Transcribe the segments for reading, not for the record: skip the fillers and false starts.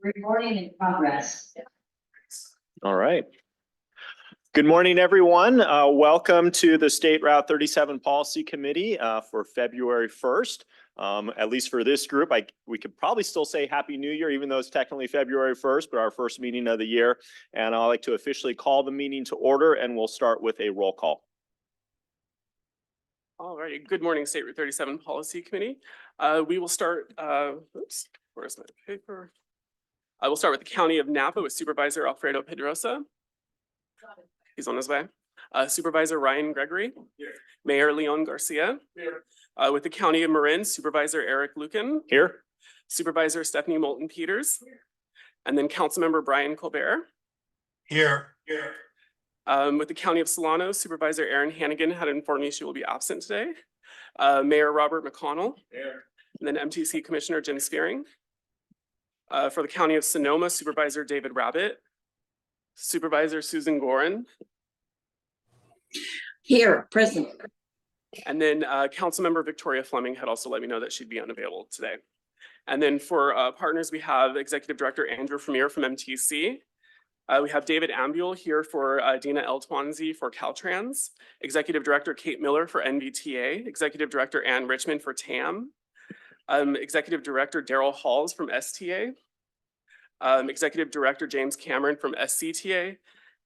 Recording in progress. All right. Good morning, everyone. Welcome to the State Route 37 Policy Committee for February 1st. At least for this group, we could probably still say Happy New Year, even though it's technically February 1st, but our first meeting of the year. And I'd like to officially call the meeting to order, and we'll start with a roll call. All righty. Good morning, State Route 37 Policy Committee. We will start, oops, where's my paper? I will start with the County of Napa with Supervisor Alfredo Pedrosa. He's on his way. Supervisor Ryan Gregory. Here. Mayor Leon Garcia. Here. With the County of Marin, Supervisor Eric Lucan. Here. Supervisor Stephanie Moulton Peters. And then Councilmember Brian Colbert. Here. With the County of Solano, Supervisor Erin Hannigan had informed me she will be absent today. Mayor Robert McConnell. Here. And then MTC Commissioner Jim Spearing. For the County of Sonoma, Supervisor David Rabbit. Supervisor Susan Gorin. Here, present. And then Councilmember Victoria Fleming had also let me know that she'd be unavailable today. And then for partners, we have Executive Director Andrew Vermeer from MTC. We have David Ambule here for Dina Eltwanzi for Caltrans. Executive Director Kate Miller for NVTA. Executive Director Ann Richmond for TAM. Executive Director Daryl Halls from STA. Executive Director James Cameron from SCTA,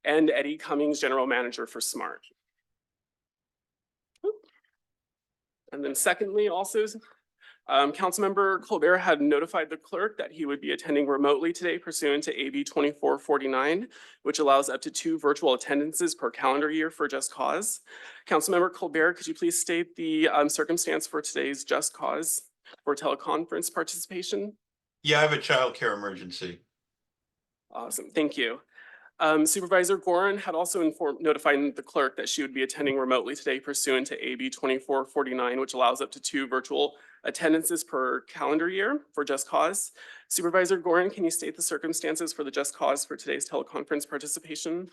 and Eddie Cummings, General Manager for SMART. And then secondly, also, Councilmember Colbert had notified the clerk that he would be attending remotely today pursuant to AB 2449, which allows up to 2 virtual attendances per calendar year for Just Cause. Councilmember Colbert, could you please state the circumstance for today's Just Cause for teleconference participation? Yeah, I have a childcare emergency. Awesome, thank you. Supervisor Gorin had also notified the clerk that she would be attending remotely today pursuant to AB 2449, which allows up to 2 virtual attendances per calendar year for Just Cause. Supervisor Gorin, can you state the circumstances for the Just Cause for today's teleconference participation?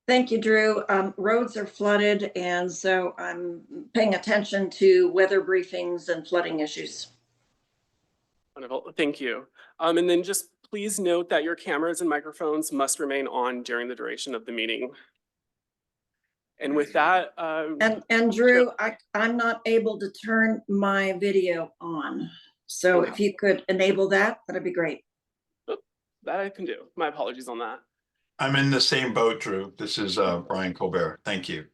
Thank you, Drew. Roads are flooded, and so I'm paying attention to weather briefings and flooding issues. Wonderful, thank you. And then just please note that your cameras and microphones must remain on during the duration of the meeting. And with that, and Drew, I'm not able to turn my video on. So if you could enable that, that'd be great. That I can do. My apologies on that. I'm in the same boat, Drew. This is Brian Colbert. Thank you.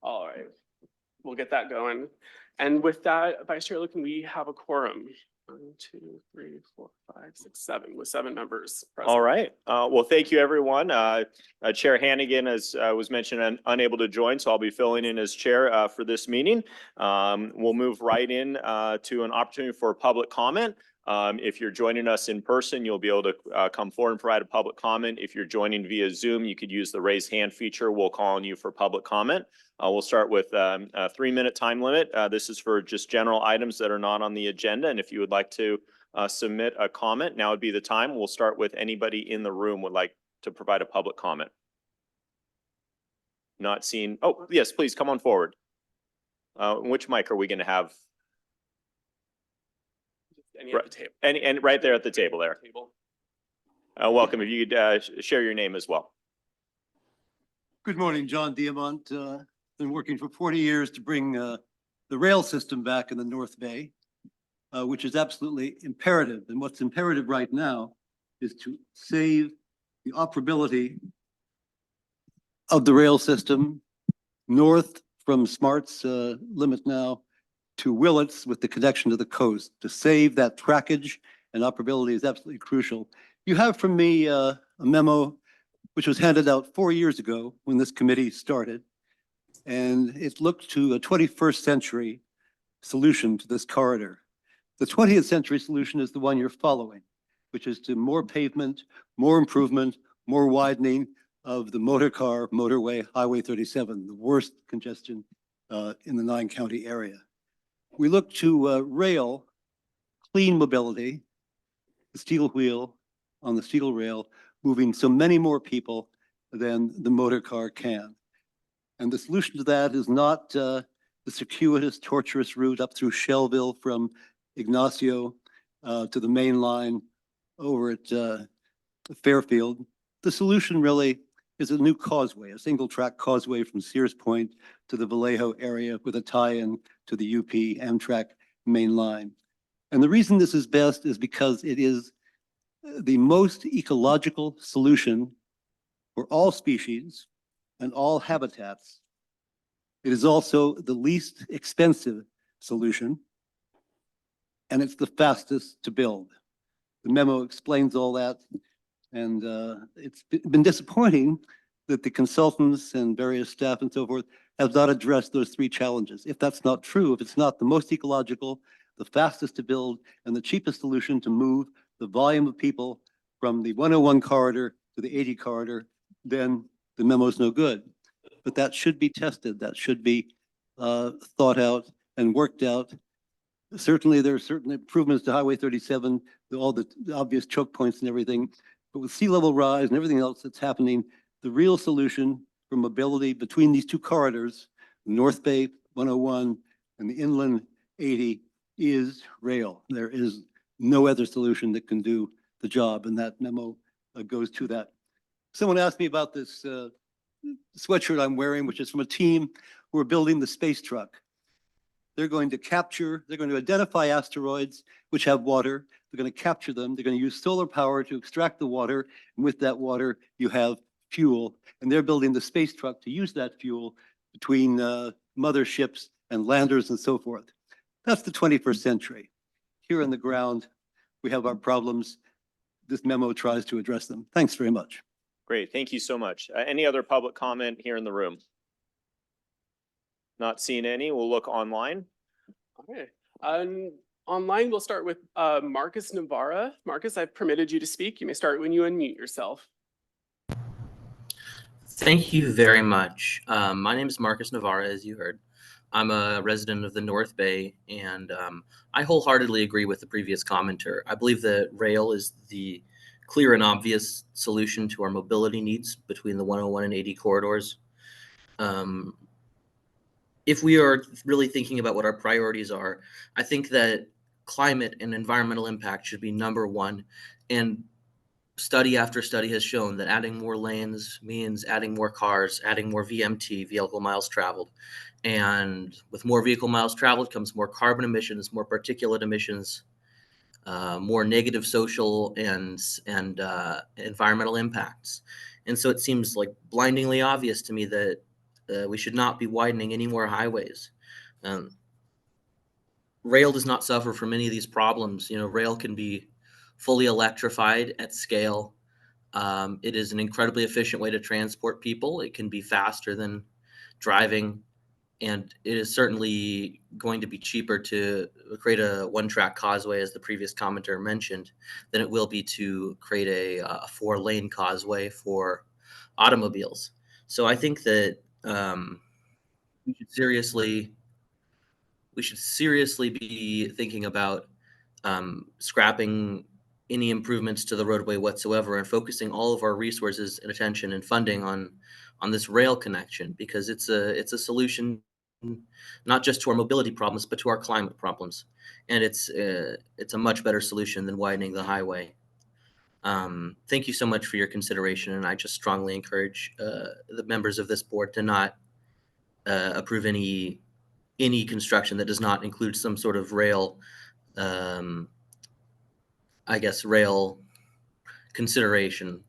All right, we'll get that going. And with that, Vice Chair Lucan, we have a quorum. 1, 2, 3, 4, 5, 6, 7, with 7 members present. All right. Well, thank you, everyone. Chair Hannigan, as was mentioned, unable to join, so I'll be filling in as chair for this meeting. We'll move right in to an opportunity for public comment. If you're joining us in person, you'll be able to come forward and provide a public comment. If you're joining via Zoom, you could use the raise hand feature. We'll call on you for public comment. We'll start with a 3-minute time limit. This is for just general items that are not on the agenda. And if you would like to submit a comment, now would be the time. We'll start with anybody in the room would like to provide a public comment. Not seen. Oh, yes, please come on forward. Which mic are we going to have? Any at the table. And right there at the table there. Welcome. If you could share your name as well. Good morning, John Diamont. Been working for 40 years to bring the rail system back in the North Bay, which is absolutely imperative. And what's imperative right now is to save the operability of the rail system north from Smart's limit now to Willits with the connection to the coast. To save that trackage and operability is absolutely crucial. You have from me a memo which was handed out 4 years ago when this committee started. And it looked to a 21st century solution to this corridor. The 20th century solution is the one you're following, which is to more pavement, more improvement, more widening of the motorway, Highway 37, the worst congestion in the 9-county area. We look to rail, clean mobility, the steel wheel on the steel rail, moving so many more people than the motor car can. And the solution to that is not the circuitous, tortuous route up through Shellville from Ignacio to the main line over at Fairfield. The solution really is a new causeway, a single track causeway from Sears Point to the Vallejo area with a tie-in to the UP Amtrak main line. And the reason this is best is because it is the most ecological solution for all species and all habitats. It is also the least expensive solution, and it's the fastest to build. The memo explains all that, and it's been disappointing that the consultants and various staff and so forth have not addressed those three challenges. If that's not true, if it's not the most ecological, the fastest to build, and the cheapest solution to move the volume of people from the 101 corridor to the 80 corridor, then the memo's no good. But that should be tested. That should be thought out and worked out. Certainly, there are certain improvements to Highway 37, all the obvious choke points and everything. But with sea level rise and everything else that's happening, the real solution for mobility between these two corridors, North Bay 101 and the inland 80, is rail. There is no other solution that can do the job, and that memo goes to that. Someone asked me about this sweatshirt I'm wearing, which is from a team who are building the space truck. They're going to identify asteroids which have water. They're going to capture them. They're going to use solar power to extract the water. And with that water, you have fuel. And they're building the space truck to use that fuel between motherships and landers and so forth. That's the 21st century. Here on the ground, we have our problems. This memo tries to address them. Thanks very much. Great, thank you so much. Any other public comment here in the room? Not seeing any, we'll look online. Okay. Online, we'll start with Marcus Navarra. Marcus, I've permitted you to speak. You may start when you unmute yourself. Thank you very much. My name is Marcus Navarra, as you heard. I'm a resident of the North Bay, and I wholeheartedly agree with the previous commenter. I believe that rail is the clear and obvious solution to our mobility needs between the 101 and 80 corridors. If we are really thinking about what our priorities are, I think that climate and environmental impact should be number one. And study after study has shown that adding more lanes means adding more cars, adding more VMT, vehicle miles traveled. And with more vehicle miles traveled comes more carbon emissions, more particulate emissions, more negative social and environmental impacts. And so it seems like blindingly obvious to me that we should not be widening any more highways. Rail does not suffer from any of these problems. You know, rail can be fully electrified at scale. It is an incredibly efficient way to transport people. It can be faster than driving, and it is certainly going to be cheaper to create a one-track causeway, as the previous commenter mentioned, than it will be to create a four-lane causeway for automobiles. So I think that we should seriously be thinking about scrapping any improvements to the roadway whatsoever and focusing all of our resources and attention and funding on this rail connection, because it's a solution not just to our mobility problems but to our climate problems, and it's a much better solution than widening the highway. Thank you so much for your consideration, and I just strongly encourage the members of this board to not approve any construction that does not include some sort of rail, rail consideration,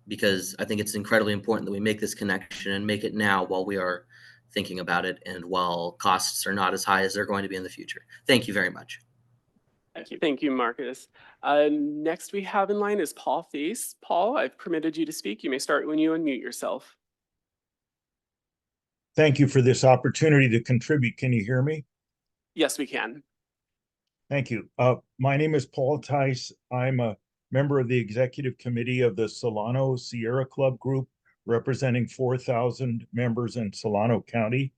because I think it's incredibly important that we make this connection and make it now while we are thinking about it and while costs are not as high as they're going to be in the future. Thank you very much. Thank you, Marcus. Next we have in line is Paul Thies. Paul, I've permitted you to speak. You may start when you unmute yourself. Thank you for this opportunity to contribute. Can you hear me? Yes, we can. Thank you. My name is Paul Thies. I'm a member of the executive committee of the Solano Sierra Club Group, representing 4,000 members in Solano County.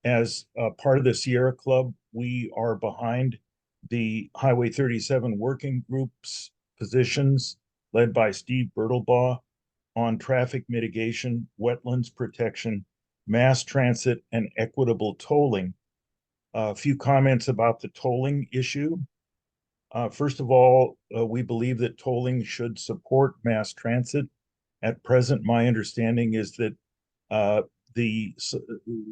As part of the Sierra Club, we are behind the Highway 37 working group's positions led by Steve Bertelbaugh on traffic mitigation, wetlands protection, mass transit, and equitable tolling. A few comments about the tolling issue. First of all, we believe that tolling should support mass transit. At present, my understanding is that the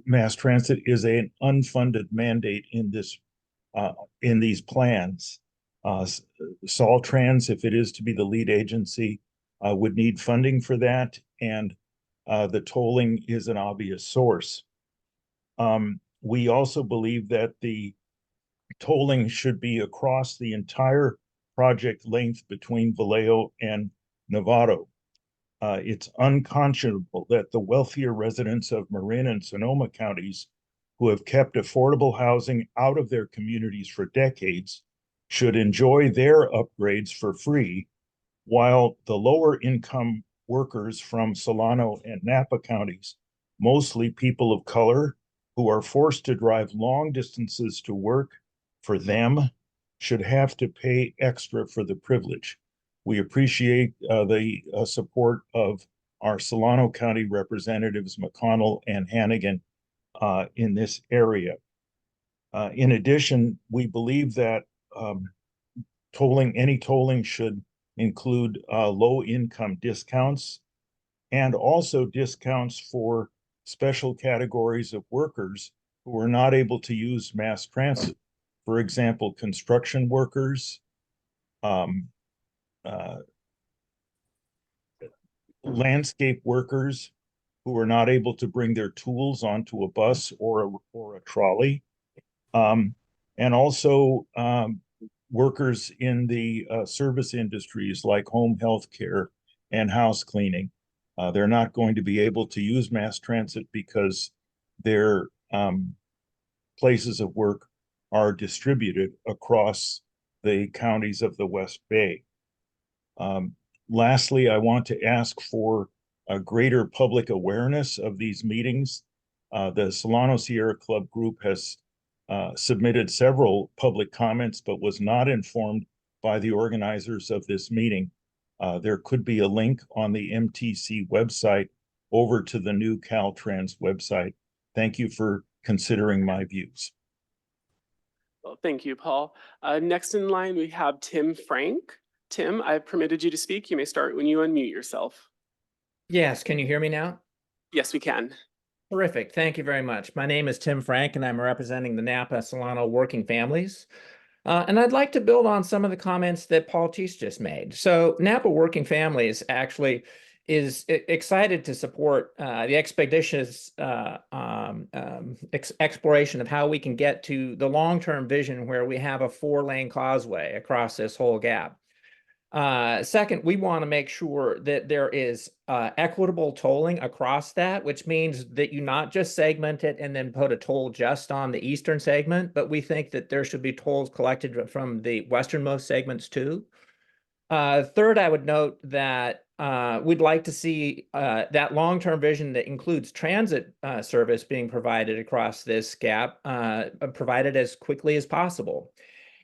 mass transit is an unfunded mandate in these plans. Soltrans, if it is to be the lead agency, would need funding for that, and the tolling is an obvious source. We also believe that the tolling should be across the entire project length between Vallejo and Novato. It's unconscionable that the wealthier residents of Marin and Sonoma counties, who have kept affordable housing out of their communities for decades, should enjoy their upgrades for free, while the lower income workers from Solano and Napa counties, mostly people of color who are forced to drive long distances to work, for them, should have to pay extra for the privilege. We appreciate the support of our Solano County representatives, McConnell and Hannigan, in this area. In addition, we believe that any tolling should include low-income discounts and also discounts for special categories of workers who are not able to use mass transit. For example, construction workers, landscape workers who are not able to bring their tools onto a bus or a trolley, and also workers in the service industries like home health care and house cleaning. They're not going to be able to use mass transit because their places of work are distributed across the counties of the West Bay. Lastly, I want to ask for a greater public awareness of these meetings. The Solano Sierra Club group has submitted several public comments, but was not informed by the organizers of this meeting. There could be a link on the MTC website over to the new Caltrans website. Thank you for considering my views. Well, thank you, Paul. Next in line, we have Tim Frank. Tim, I've permitted you to speak. You may start when you unmute yourself. Yes, can you hear me now? Yes, we can. Terrific. Thank you very much. My name is Tim Frank, and I'm representing the Napa Solano working families. And I'd like to build on some of the comments that Paul Teese just made. So Napa Working Families actually is excited to support the expeditious exploration of how we can get to the long-term vision where we have a 4-lane causeway across this whole gap. Second, we want to make sure that there is equitable tolling across that, which means that you not just segment it and then put a toll just on the eastern segment, but we think that there should be tolls collected from the westernmost segments too. Third, I would note that we'd like to see that long-term vision that includes transit service being provided across this gap, provided as quickly as possible.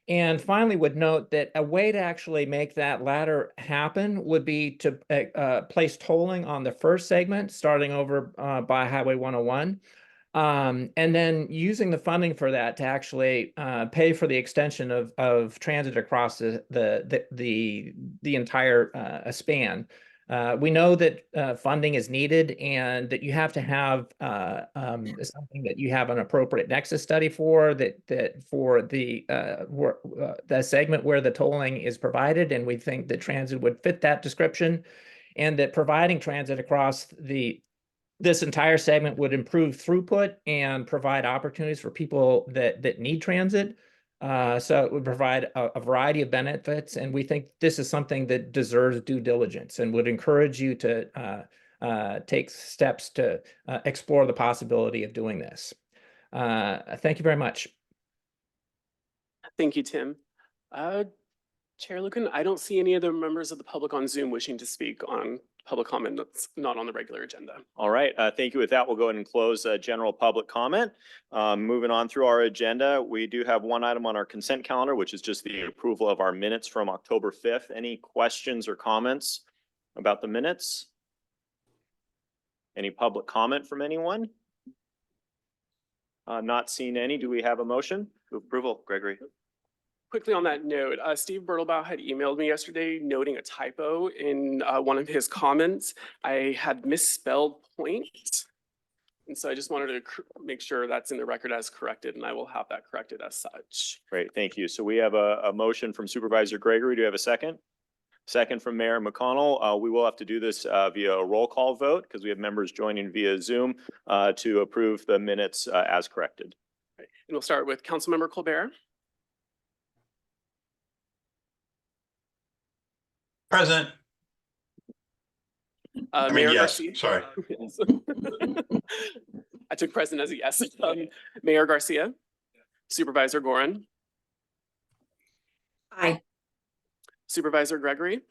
And finally, would note that a way to actually make that latter happen would be to place tolling on the first segment, starting over by Highway 101, and then using the funding for that to actually pay for the extension of transit across the entire span. We know that funding is needed and that you have to have something that you have an appropriate nexus study for that for the segment where the tolling is provided, and we think that transit would fit that description, and that providing transit across this entire segment would improve throughput and provide opportunities for people that need transit. So it would provide a variety of benefits, and we think this is something that deserves due diligence and would encourage you to take steps to explore the possibility of doing this. Thank you very much. Thank you, Tim. Chair Lucan, I don't see any other members of the public on Zoom wishing to speak on public comment that's not on the regular agenda. All right, thank you. With that, we'll go ahead and close general public comment. Moving on through our agenda, we do have one item on our consent calendar, which is just the approval of our minutes from October 5th. Any questions or comments about the minutes? Any public comment from anyone? Not seeing any. Do we have a motion to approval, Gregory? quickly on that note, Steve Bertelbaugh had emailed me yesterday noting a typo in one of his comments. I had misspelled point. And so I just wanted to make sure that's in the record as corrected, and I will have that corrected as such. Great, thank you. So we have a motion from Supervisor Gregory. Do you have a second? Second from Mayor McConnell. We will have to do this via a roll call vote because we have members joining via Zoom to approve the minutes as corrected. Right. And we'll start with Councilmember Colbert. Present. Mayor yes, Garcia. sorry. Yes. I took present as a yes. Mayor Garcia. Supervisor Gorin. Aye. Supervisor Gregory.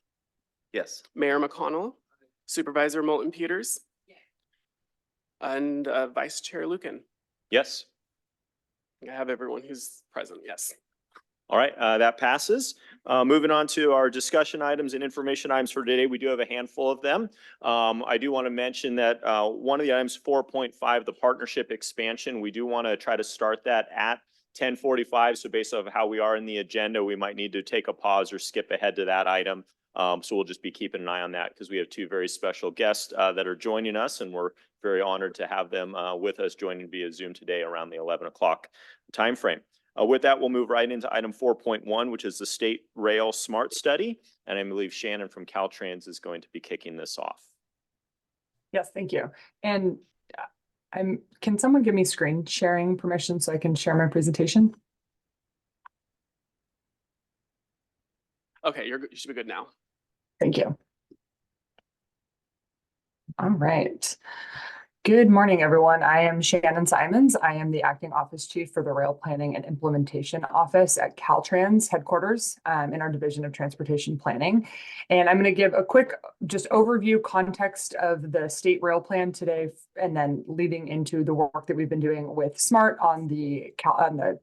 Yes. Mayor McConnell. Supervisor Moulton Peters. And Vice Chair Lucan. Yes. I have everyone who's present, yes. All right, that passes. Moving on to our discussion items and information items for today. We do have a handful of them. I do want to mention that one of the items, 4.5, the partnership expansion, we do want to try to start that at 10:45. So based off how we are in the agenda, we might need to take a pause or skip ahead to that item. So we'll just be keeping an eye on that because we have two very special guests that are joining us, and we're very honored to have them with us joining via Zoom today around the 11 o'clock timeframe. With that, we'll move right into item 4.1, which is the State Rail Smart Study. And I believe Shannon from Caltrans is going to be kicking this off. Yes, thank you. And can someone give me screen sharing permission so I can share my presentation? Okay, you should be good now. Thank you. All right. Good morning, everyone. I am Shannon Simons. I am the Acting Office Chief for the Rail Planning and Implementation Office at Caltrans headquarters in our Division of Transportation Planning. And I'm going to give a quick just overview context of the state rail plan today, and then leading into the work that we've been doing with SMART on the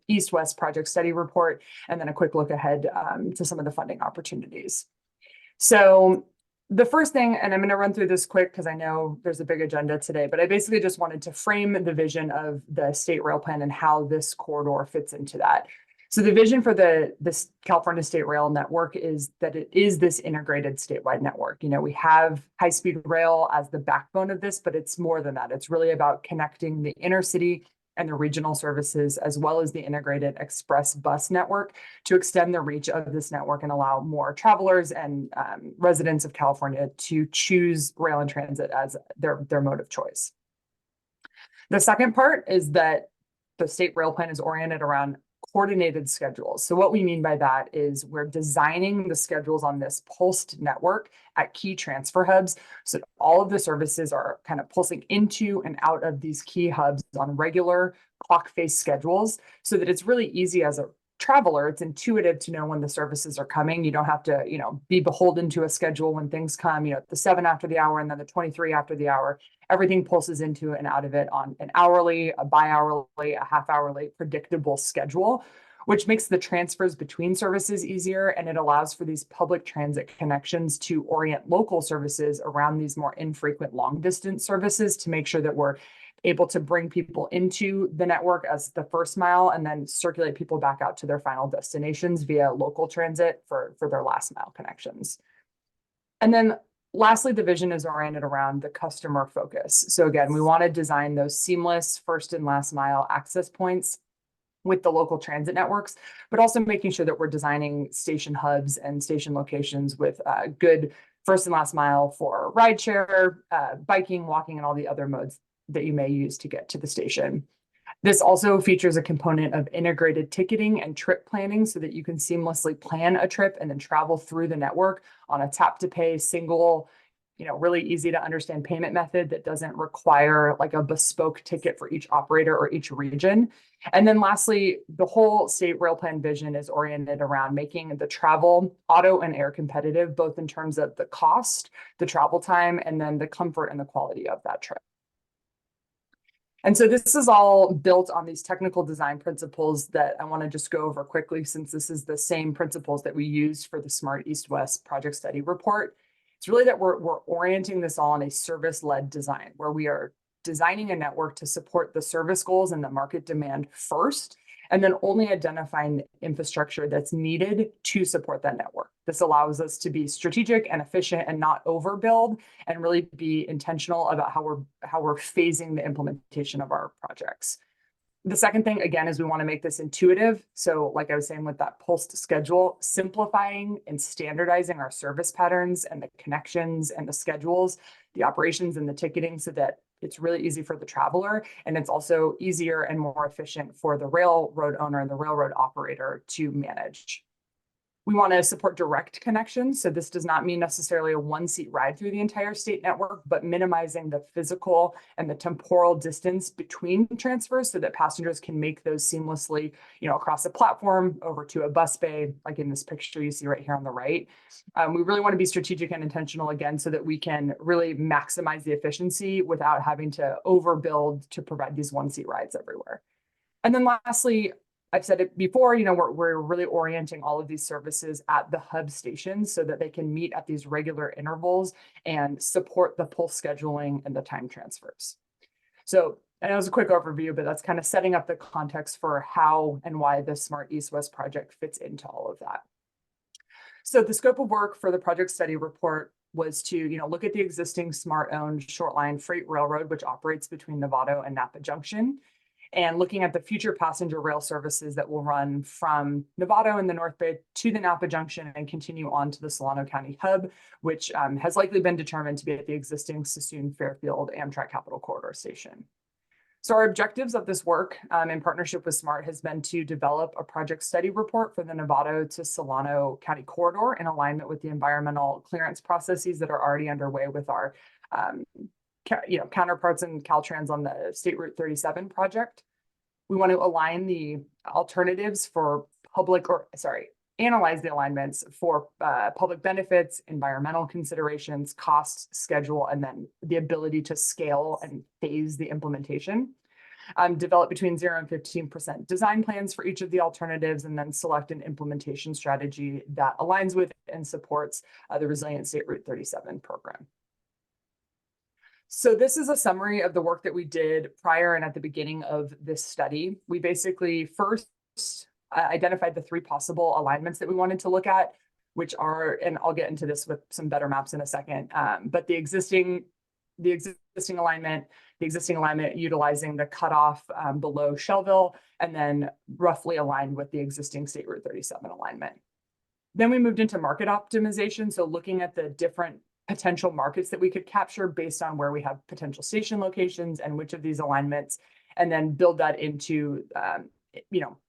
East-West Project Study Report, and then a quick look ahead to some of the funding opportunities. So the first thing, and I'm going to run through this quick because I know there's a big agenda today, but I basically just wanted to frame the vision of the state rail plan and how this corridor fits into that. So the vision for this California State Rail Network is that it is this integrated statewide network. You know, we have high-speed rail as the backbone of this, but it's more than that. It's really about connecting the inner city and the regional services, as well as the integrated express bus network, to extend the reach of this network and allow more travelers and residents of California to choose rail and transit as their mode of choice. The second part is that the state rail plan is oriented around coordinated schedules. So what we mean by that is we're designing the schedules on this pulsed network at key transfer hubs, so that all of the services are kind of pulsing into and out of these key hubs on regular clock face schedules, so that it's really easy as a traveler. It's intuitive to know when the services are coming. You don't have to, be beholden to a schedule when things come, the 7 after the hour and then the 23 after the hour. Everything pulses into and out of it on an hourly, a bi-hourly, a half-hourly predictable schedule, which makes the transfers between services easier, and it allows for these public transit connections to orient local services around these more infrequent long-distance services to make sure that we're able to bring people into the network as the first mile and then circulate people back out to their final destinations via local transit for their last mile connections. And then lastly, the vision is oriented around the customer focus. So again, we want to design those seamless first and last mile access points with the local transit networks, but also making sure that we're designing station hubs and station locations with good first and last mile for rideshare, biking, walking, and all the other modes that you may use to get to the station. This also features a component of integrated ticketing and trip planning so that you can seamlessly plan a trip and then travel through the network on a tap to pay single, really easy to understand payment method that doesn't require like a bespoke ticket for each operator or each region. And then lastly, the whole state rail plan vision is oriented around making the travel auto and air competitive, both in terms of the cost, the travel time, and then the comfort and the quality of that trip. And so this is all built on these technical design principles that I want to just go over quickly, since this is the same principles that we used for the Smart East-West Project Study Report. It's really that we're orienting this all in a service-led design, where we are designing a network to support the service goals and the market demand first, and then only identifying the infrastructure that's needed to support that network. This allows us to be strategic and efficient and not overbuild, and really be intentional about how we're phasing the implementation of our projects. The second thing, again, is we want to make this intuitive. So like I was saying with that pulsed schedule, simplifying and standardizing our service patterns and the connections and the schedules, the operations and the ticketing, so that it's really easy for the traveler, and it's also easier and more efficient for the railroad owner and the railroad operator to manage. We want to support direct connections. So this does not mean necessarily a one-seat ride through the entire state network, but minimizing the physical and the temporal distance between transfers so that passengers can make those seamlessly, across a platform over to a bus bay, like in this picture you see right here on the right. We really want to be strategic and intentional, again, so that we can really maximize the efficiency without having to overbuild to provide these one-seat rides everywhere. And then lastly, I've said it before, we're really orienting all of these services at the hub stations so that they can meet at these regular intervals and support the pulse scheduling and the time transfers. So, and it was a quick overview, but that's kind of setting up the context for how and why the Smart East-West project fits into all of that. So the scope of work for the project study report was to, look at the existing SMART-owned short-line freight railroad, which operates between Novato and Napa Junction, and looking at the future passenger rail services that will run from Novato in the North Bay to the Napa Junction and continue on to the Solano County hub, which has likely been determined to be at the existing Sassoon-Fairfield Amtrak Capital Corridor station. So our objectives of this work in partnership with SMART has been to develop a project study report for the Novato to Solano County corridor in alignment with the environmental clearance processes that are already underway with our counterparts in Caltrans on the State Route 37 project. We want to align the alternatives for analyze the alignments for public benefits, environmental considerations, cost, schedule, and then the ability to scale and phase the implementation. Develop between 0 and 15% design plans for each of the alternatives, and then select an implementation strategy that aligns with and supports the Resilient State Route 37 program. So this is a summary of the work that we did prior and at the beginning of this study. We basically first identified the 3 possible alignments that we wanted to look at, which are, and I'll get into this with some better maps in a second, but the existing alignment utilizing the cutoff below Shelville, and then roughly aligned with the existing State Route 37 alignment. Then we moved into market optimization, so looking at the different potential markets that we could capture based on where we have potential station locations and which of these alignments, and then build that into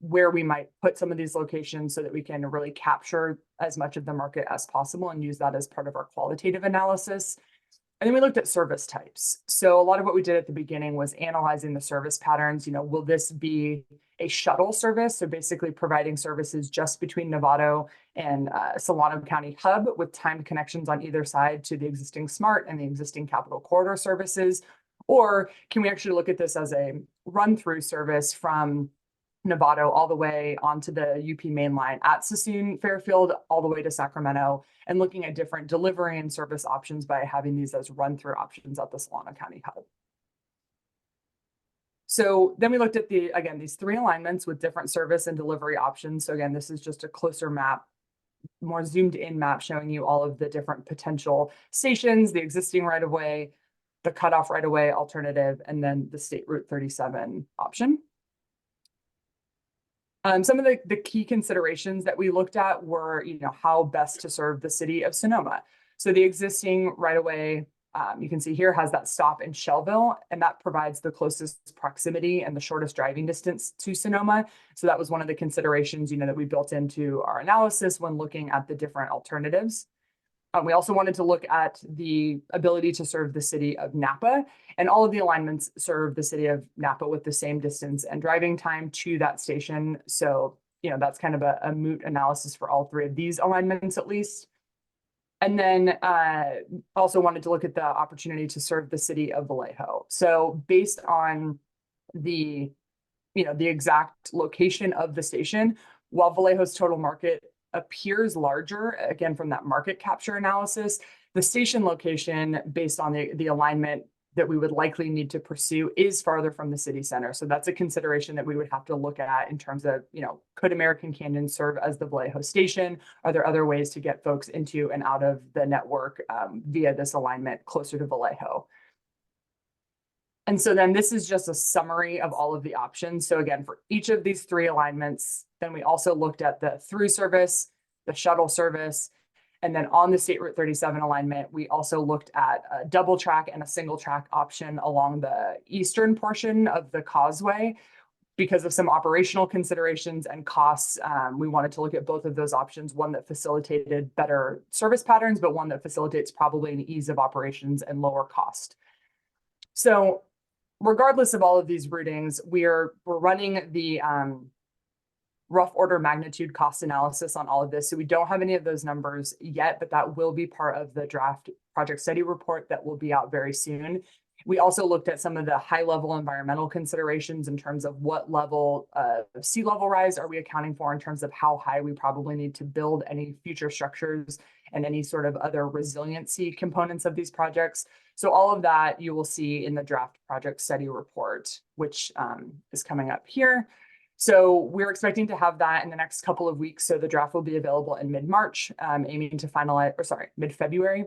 where we might put some of these locations so that we can really capture as much of the market as possible and use that as part of our qualitative analysis. And then we looked at service types. So a lot of what we did at the beginning was analyzing the service patterns. Will this be a shuttle service? So basically providing services just between Novato and Solano County hub with timed connections on either side to the existing SMART and the existing Capital Corridor services. Or can we actually look at this as a run-through service from Novato all the way onto the UP main line at Sassoon-Fairfield all the way to Sacramento, and looking at different delivery and service options by having these as run-through options at the Solano County hub. So then we looked at these 3 alignments with different service and delivery options. So again, this is just a closer map, more zoomed in map showing you all of the different potential stations, the existing right-of-way, the cutoff right-of-way alternative, and then the State Route 37 option. Some of the key considerations that we looked at were, how best to serve the city of Sonoma. So the existing right-of-way, you can see here, has that stop in Shelville, and that provides the closest proximity and the shortest driving distance to Sonoma. So that was one of the considerations, that we built into our analysis when looking at the different alternatives. We also wanted to look at the ability to serve the city of Napa, and all of the alignments serve the city of Napa with the same distance and driving time to that station. So, that's kind of a moot analysis for all 3 of these alignments at least. And then also wanted to look at the opportunity to serve the city of Vallejo. So based on the exact location of the station, while Vallejo's total market appears larger, again, from that market capture analysis, the station location based on the alignment that we would likely need to pursue is farther from the city center. So that's a consideration that we would have to look at in terms of, could American Canyon serve as the Vallejo station? Are there other ways to get folks into and out of the network via this alignment closer to Vallejo? And so then this is just a summary of all of the options. So again, for each of these 3 alignments, then we also looked at the through service, the shuttle service, and then on the State Route 37 alignment, we also looked at a double track and a single track option along the eastern portion of the causeway. Because of some operational considerations and costs, we wanted to look at both of those options, one that facilitated better service patterns, but one that facilitates probably an ease of operations and lower cost. So regardless of all of these routings, we're running the rough order magnitude cost analysis on all of this. So we don't have any of those numbers yet, but that will be part of the draft project study report that will be out very soon. We also looked at some of the high level environmental considerations in terms of what level of sea level rise are we accounting for in terms of how high we probably need to build any future structures and any sort of other resiliency components of these projects. So all of that you will see in the draft project study report, which is coming up here. So we're expecting to have that in the next couple of weeks. So the draft will be available in mid-March, aiming to finalize, or sorry, mid-February,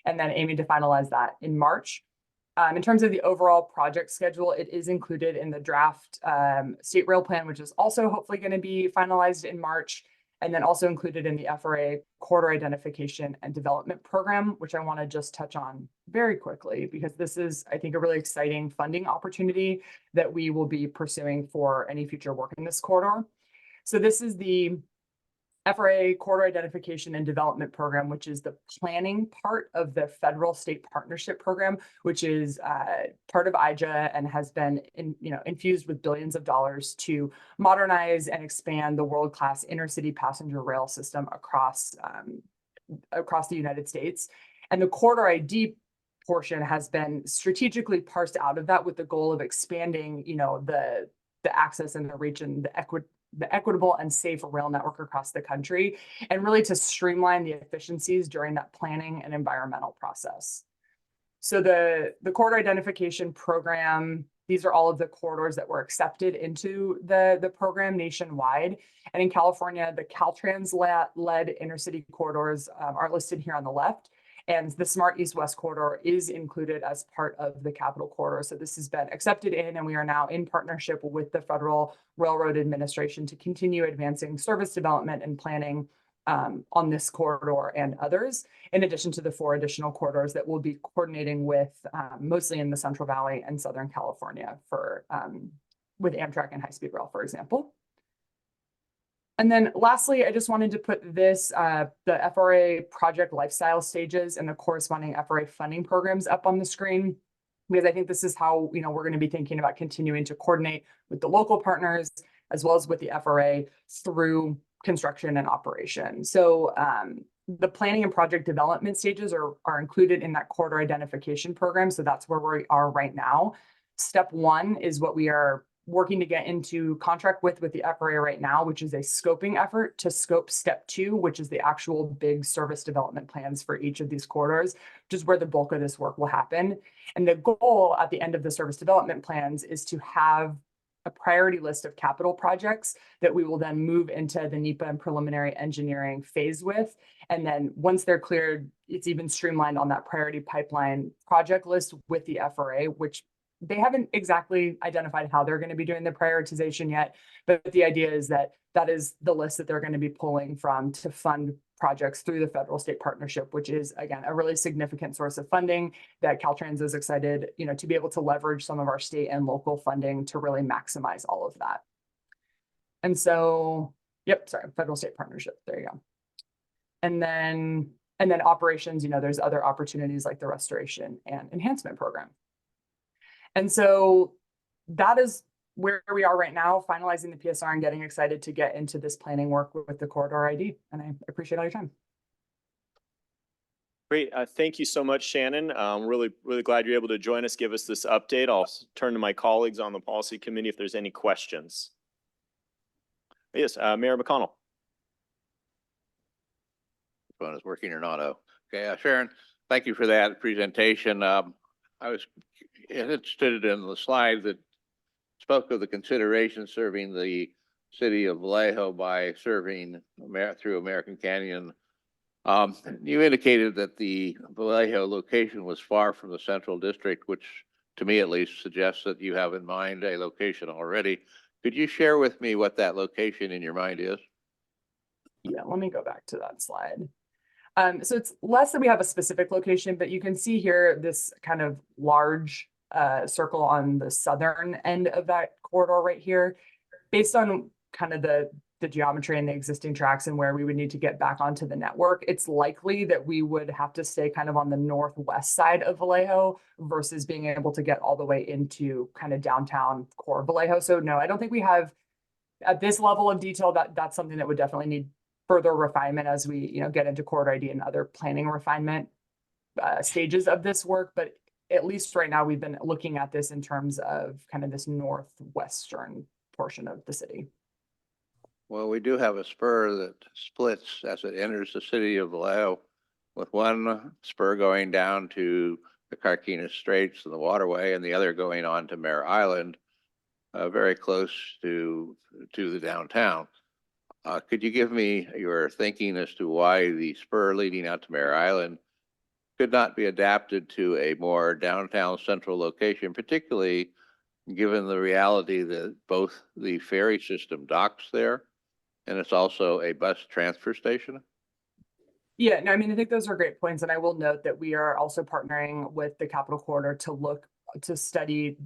and then aiming to finalize that in March. In terms of the overall project schedule, it is included in the draft state rail plan, which is also hopefully going to be finalized in March, and then also included in the FRA corridor identification and development program, which I want to just touch on very quickly, because this is, I think, a really exciting funding opportunity that we will be pursuing for any future work in this corridor. So this is the FRA corridor identification and development program, which is the planning part of the federal state partnership program, which is part of ADJA and has been infused with billions of dollars to modernize and expand the world-class intercity passenger rail system across the United States. And the corridor ID portion has been strategically parsed out of that with the goal of expanding, the access and the reach and the equitable and safe rail network across the country, and really to streamline the efficiencies during that planning and environmental process. So the corridor identification program, these are all of the corridors that were accepted into the program nationwide. And in California, the Caltrans-led intercity corridors are listed here on the left. And the Smart East-West corridor is included as part of the Capital Corridor. So this has been accepted in, and we are now in partnership with the Federal Railroad Administration to continue advancing service development and planning on this corridor and others, in addition to the 4 additional corridors that we'll be coordinating with mostly in the Central Valley and Southern California for with Amtrak and high-speed rail, for example. And then lastly, I just wanted to put this, the FRA project lifestyle stages and the corresponding FRA funding programs up on the screen, because I think this is how, we're going to be thinking about continuing to coordinate with the local partners as well as with the FRA through construction and operation. So the planning and project development stages are included in that corridor identification program. So that's where we are right now. Step 1 is what we are working to get into contract with the FRA right now, which is a scoping effort to scope step 2, which is the actual big service development plans for each of these corridors, which is where the bulk of this work will happen. And the goal at the end of the service development plans is to have a priority list of capital projects that we will then move into the NEPA and preliminary engineering phase with. And then once they're cleared, it's even streamlined on that priority pipeline project list with the FRA, which they haven't exactly identified how they're going to be doing the prioritization yet, but the idea is that that is the list that they're going to be pulling from to fund projects through the federal state partnership, which is, again, a really significant source of funding that Caltrans is excited, to be able to leverage some of our state and local funding to really maximize all of that. And so, federal state partnership, there you go. And then operations, there's other opportunities like the restoration and enhancement program. And so that is where we are right now, finalizing the PSR and getting excited to get into this planning work with the corridor ID. And I appreciate all your time. Great. Thank you so much, Shannon. Really glad you're able to join us, give us this update. I'll turn to my colleagues on the policy committee if there's any questions. Yes, Mayor McConnell. Phone is working or not. Okay, Sharon, thank you for that presentation. I was interested in the slide that spoke of the consideration serving the city of Vallejo by serving through American Canyon. You indicated that the Vallejo location was far from the central district, which to me at least suggests that you have in mind a location already. Could you share with me what that location in your mind is? Yeah, let me go back to that slide. So it's less that we have a specific location, but you can see here this kind of large circle on the southern end of that corridor right here. Based on kind of the geometry and the existing tracks and where we would need to get back onto the network, it's likely that we would have to stay kind of on the northwest side of Vallejo versus being able to get all the way into kind of downtown core Vallejo. So no, I don't think we have at this level of detail. That's something that would definitely need further refinement as we get into corridor ID and other planning refinement stages of this work. But at least right now we've been looking at this in terms of kind of this northwestern portion of the city. Well, we do have a spur that splits as it enters the city of Vallejo, with one spur going down to the Carquinez Straits and the waterway, and the other going on to Mare Island, very close to the downtown. Could you give me your thinking as to why the spur leading out to Mare Island could not be adapted to a more downtown central location, particularly given the reality that both the ferry system docks there and it's also a bus transfer station? Yeah, no, I mean, I think those are great points. And I will note that we are also partnering with the Capital Corridor to study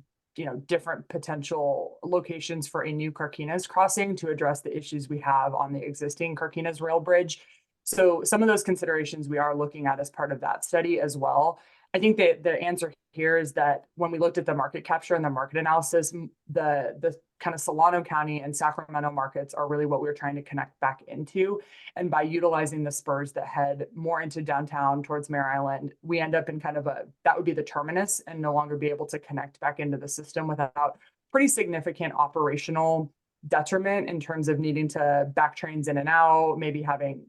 different potential locations for a new Carquinez crossing to address the issues we have on the existing Carquinez rail bridge. So some of those considerations we are looking at as part of that study as well. I think that the answer here is that when we looked at the market capture and the market analysis, the kind of Solano County and Sacramento markets are really what we're trying to connect back into. And by utilizing the spurs that head more into downtown towards Mare Island, we end up in kind of that would be the terminus and no longer be able to connect back into the system without pretty significant operational detriment in terms of needing to back trains in and out, maybe having,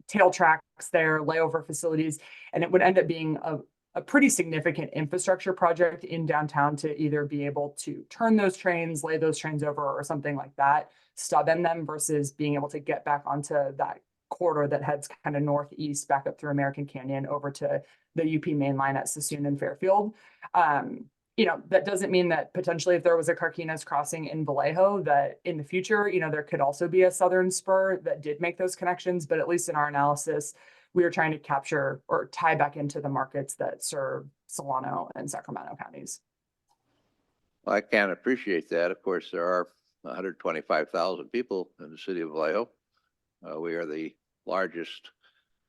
tail tracks there, layover facilities, and it would end up being a pretty significant infrastructure project in downtown to either be able to turn those trains, lay those trains over or something like that, stub in them versus being able to get back onto that corridor that heads kind of northeast back up through American Canyon over to the UP main line at Sassoon and Fairfield. That doesn't mean that potentially if there was a Carquinez crossing in Vallejo that in the future, there could also be a southern spur that did make those connections. But at least in our analysis, we are trying to capture or tie back into the markets that serve Solano and Sacramento counties. Well, I can appreciate that. Of course, there are 125,000 people in the city of Vallejo. We are the largest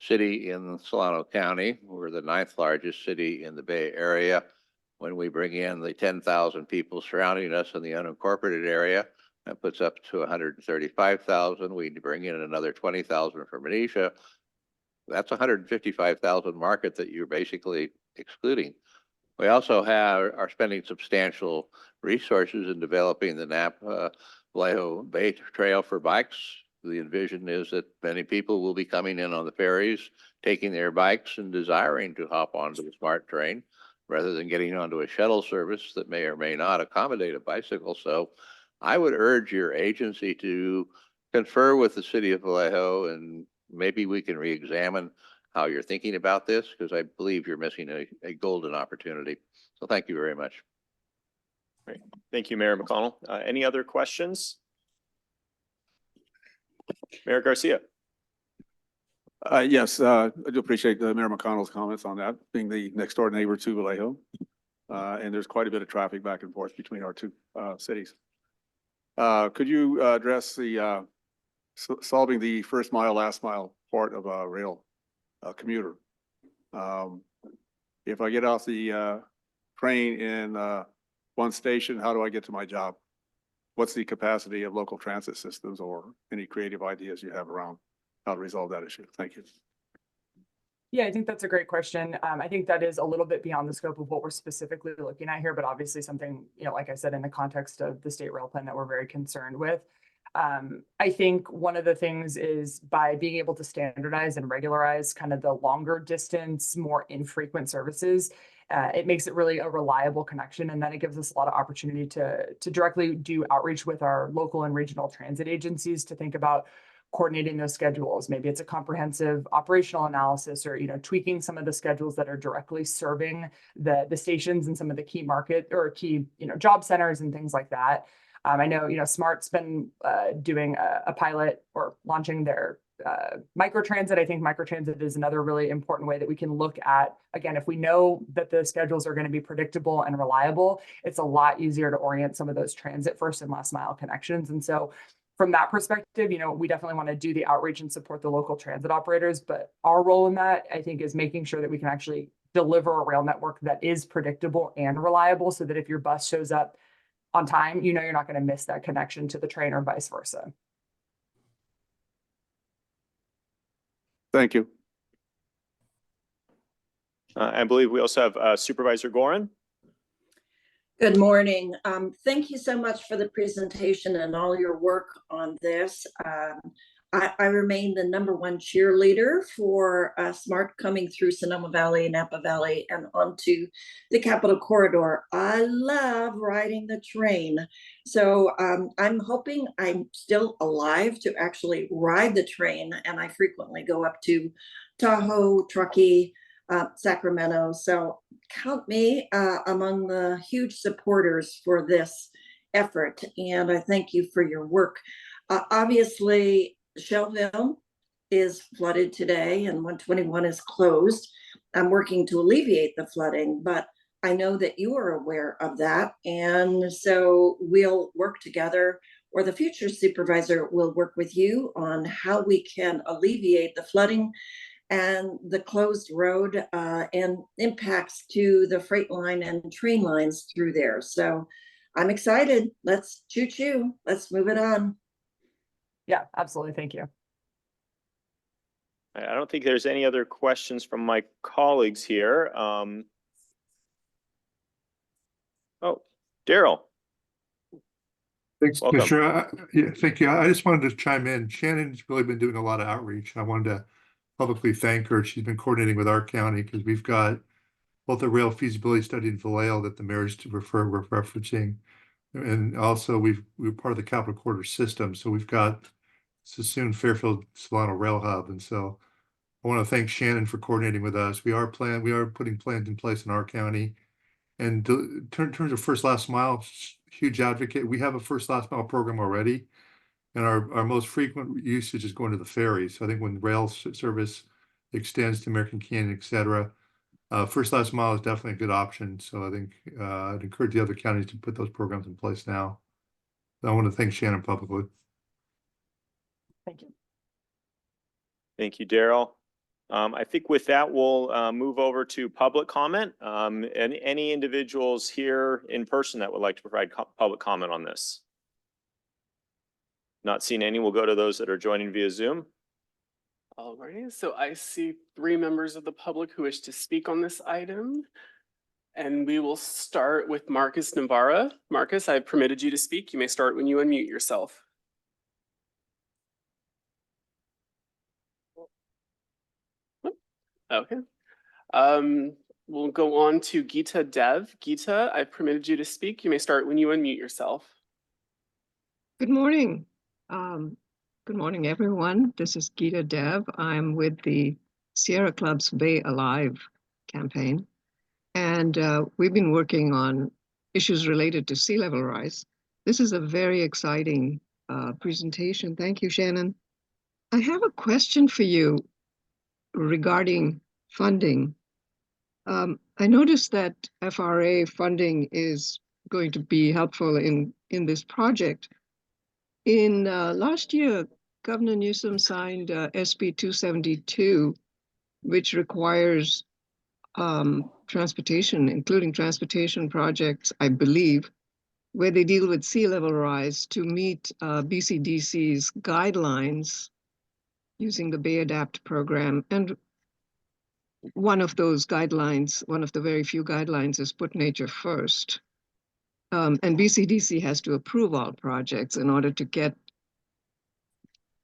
city in Solano County. We're the 9th largest city in the Bay Area. When we bring in the 10,000 people surrounding us in the unincorporated area, that puts up to 135,000. We bring in another 20,000 from Benicia. That's 155,000 market that you're basically excluding. We also are spending substantial resources in developing the Napa Vallejo Bay Trail for bikes. The envision is that many people will be coming in on the ferries, taking their bikes and desiring to hop onto the SMART train rather than getting onto a shuttle service that may or may not accommodate a bicycle. So I would urge your agency to confer with the city of Vallejo, and maybe we can re-examine how you're thinking about this, because I believe you're missing a golden opportunity. So thank you very much. Great. Thank you, Mayor McConnell. Any other questions? Mayor Garcia. Yes, I do appreciate Mayor McConnell's comments on that, being the next door neighbor to Vallejo. And there's quite a bit of traffic back and forth between our two cities. Could you address the solving the first mile, last mile part of a rail commuter? If I get off the train in one station, how do I get to my job? What's the capacity of local transit systems, or any creative ideas you have around how to resolve that issue? Thank you. Yeah, I think that's a great question. I think that is a little bit beyond the scope of what we're specifically looking at here, but obviously something, like I said, in the context of the state rail plan that we're very concerned with. I think one of the things is by being able to standardize and regularize kind of the longer distance, more infrequent services, It makes it really a reliable connection, and then it gives us a lot of opportunity to directly do outreach with our local and regional transit agencies to think about coordinating those schedules. Maybe it's a comprehensive operational analysis, or tweaking some of the schedules that are directly serving the stations and some of the key market or key job centers and things like that. I know SMART's been doing a pilot or launching their microtransit. I think microtransit is another really important way that we can look at, again, if we know that the schedules are going to be predictable and reliable, it's a lot easier to orient some of those transit first and last mile connections. And so from that perspective, we definitely want to do the outreach and support the local transit operators, but our role in that, I think, is making sure that we can actually deliver a rail network that is predictable and reliable, so that if your bus shows up on time, you're not going to miss that connection to the train or vice versa. Thank you. I believe we also have Supervisor Gorin. Good morning. Thank you so much for the presentation and all your work on this. I remain the #1 cheerleader for SMART coming through Sonoma Valley, Napa Valley, and onto the Capitol Corridor. I love riding the train. So I'm hoping I'm still alive to actually ride the train, and I frequently go up to Tahoe, Truckee, Sacramento. So count me among the huge supporters for this effort, and I thank you for your work. Obviously, Shelville is flooded today and 121 is closed. I'm working to alleviate the flooding, but I know that you are aware of that, and so we'll work together, or the future supervisor will work with you on how we can alleviate the flooding and the closed road and impacts to the freight line and train lines through there. So I'm excited. Let's choo-choo. Let's move it on. Yeah, absolutely. Thank you. I don't think there's any other questions from my colleagues here. Oh, Daryl. Thanks, Welcome. Commissioner. Yeah, thank you. I just wanted to chime in. Shannon's really been doing a lot of outreach. I wanted to publicly thank her. She's been coordinating with our county, because we've got both a rail feasibility study in Vallejo that the mayor's referencing. And also we're part of the Capitol Corridor system. So we've got Sassoon, Fairfield, Solano Rail Hub. And so I want to thank Shannon for coordinating with us. We are putting plans in place in our county. And in terms of first last mile, huge advocate. We have a first last mile program already. And our most frequent usage is going to the ferry. So I think when rail service extends to American Canyon, et cetera, first last mile is definitely a good option. So I think I'd encourage the other counties to put those programs in place now. So I want to thank Shannon publicly. Thank you. Thank you, Daryl. I think with that, we'll move over to public comment. And any individuals here in person that would like to provide public comment on this? Not seeing any, we'll go to those that are joining via Zoom. Alrighty, so I see 3 members of the public who wish to speak on this item. And we will start with Marcus Navarra. Marcus, I've permitted you to speak. You may start when you unmute yourself. Okay. We'll go on to Geeta Dev. Geeta, I've permitted you to speak. You may start when you unmute yourself. Good morning. Good morning, everyone. This is Geeta Dev. I'm with the Sierra Club's Bay Alive campaign. And we've been working on issues related to sea level rise. This is a very exciting presentation. Thank you, Shannon. I have a question for you regarding funding. I noticed that FRA funding is going to be helpful in this project. In last year, Governor Newsom signed SB 272, which requires transportation, including transportation projects, I believe, where they deal with sea level rise to meet BCDC's guidelines using the Bay Adapt program. And one of those guidelines, one of the very few guidelines, is put nature first. And BCDC has to approve all projects in order to get,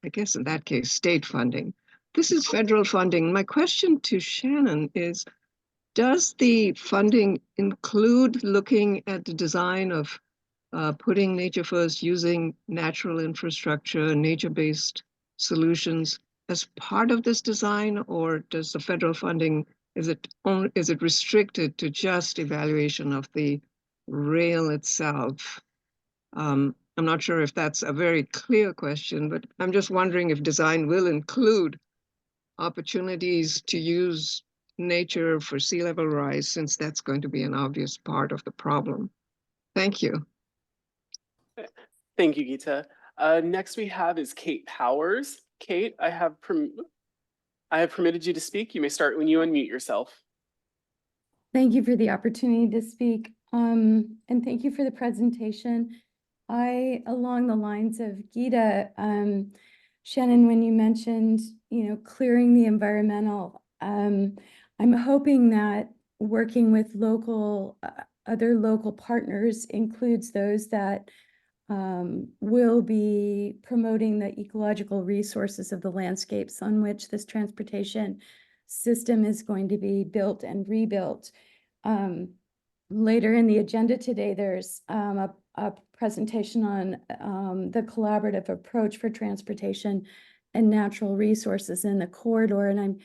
I guess in that case, state funding. This is federal funding. My question to Shannon is, Does the funding include looking at the design of putting nature first, using natural infrastructure, nature-based solutions as part of this design, or does the federal funding, is it restricted to just evaluation of the rail itself? I'm not sure if that's a very clear question, but I'm just wondering if design will include opportunities to use nature for sea level rise, since that's going to be an obvious part of the problem. Thank you. Thank you, Geeta. Next we have is Kate Powers. Kate, I have permitted you to speak. You may start when you unmute yourself. Thank you for the opportunity to speak, and thank you for the presentation. Along the lines of Geeta, Shannon, when you mentioned, clearing the environmental, I'm hoping that working with other local partners includes those that will be promoting the ecological resources of the landscapes on which this transportation system is going to be built and rebuilt. Later in the agenda today, there's a presentation on the collaborative approach for transportation and natural resources in the corridor, and I'm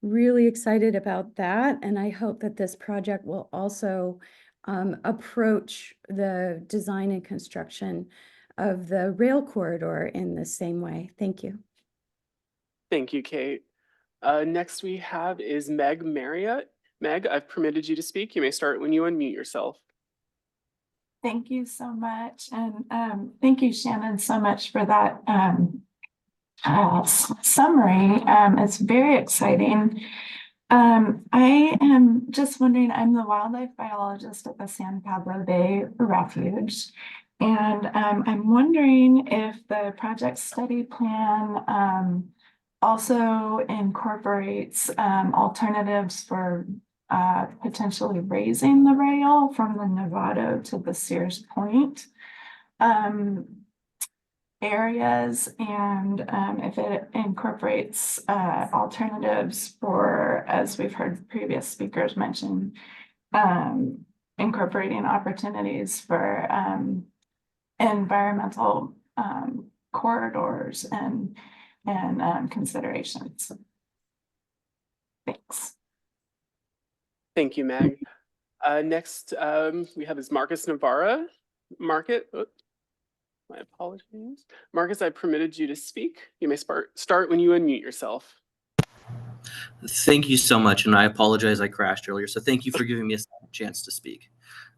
really excited about that. And I hope that this project will also approach the design and construction of the rail corridor in the same way. Thank you. Thank you, Kate. Next we have is Meg Marriott. Meg, I've permitted you to speak. You may start when you unmute yourself. Thank you so much. And thank you, Shannon, so much for that summary. It's very exciting. I am just wondering, I'm the wildlife biologist at the San Pablo Bay Refuge. And I'm wondering if the project study plan also incorporates alternatives for potentially raising the rail from the Novato to the Sears Point areas, and if it incorporates alternatives for, as we've heard previous speakers mention, incorporating opportunities for environmental corridors and considerations. Thanks. Thank you, Meg. Next we have is Marcus Navarra. My apologies. Marcus, I permitted you to speak. You may start when you unmute yourself. Thank you so much, and I apologize I crashed earlier, so thank you for giving me a chance to speak.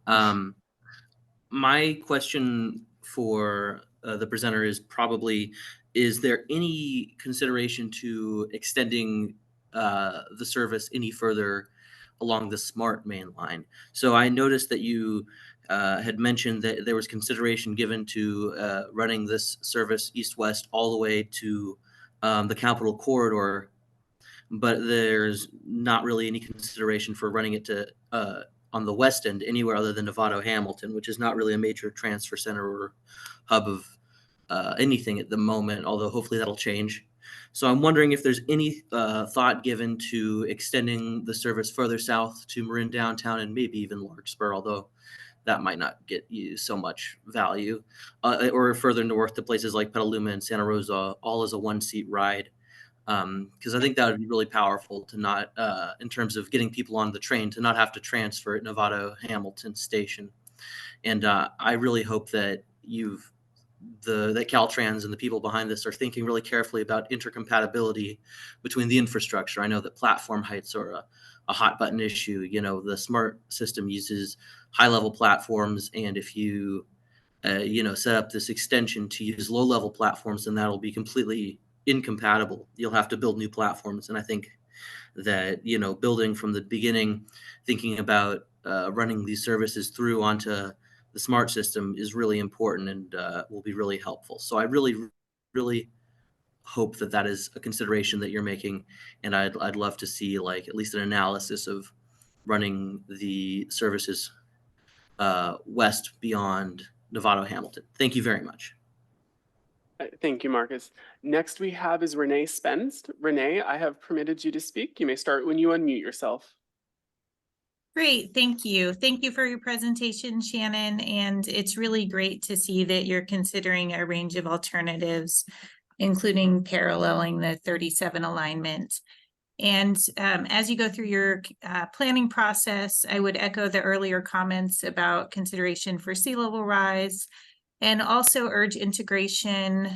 My question for the presenter is probably, is there any consideration to extending the service any further along the SMART main line? So I noticed that you had mentioned that there was consideration given to running this service east-west all the way to the Capital Corridor, but there's not really any consideration for running it to on the west end anywhere other than Novato Hamilton, which is not really a major transfer center or hub of anything at the moment, although hopefully that'll change. So I'm wondering if there's any thought given to extending the service further south to Marin downtown and maybe even Larkspur, although that might not get you so much value, or further north to places like Petaluma and Santa Rosa, all as a one-seat ride. Because I think that would be really powerful to not, in terms of getting people on the train, to not have to transfer at Novato Hamilton Station. And I really hope that that Caltrans and the people behind this are thinking really carefully about intercompatibility between the infrastructure. I know that platform heights are a hot button issue. The SMART system uses high-level platforms, and if you set up this extension to use low-level platforms, then that'll be completely incompatible. You'll have to build new platforms. And I think that, building from the beginning, thinking about running these services through onto the SMART system is really important and will be really helpful. So I really, really hope that that is a consideration that you're making. And I'd love to see at least an analysis of running the services west beyond Novato Hamilton. Thank you very much. Thank you, Marcus. Next we have is Renee Spenst. Renee, I have permitted you to speak. You may start when you unmute yourself. Great, thank you. Thank you for your presentation, Shannon. And it's really great to see that you're considering a range of alternatives, including paralleling the 37 alignment. And as you go through your planning process, I would echo the earlier comments about consideration for sea level rise, and also urge integration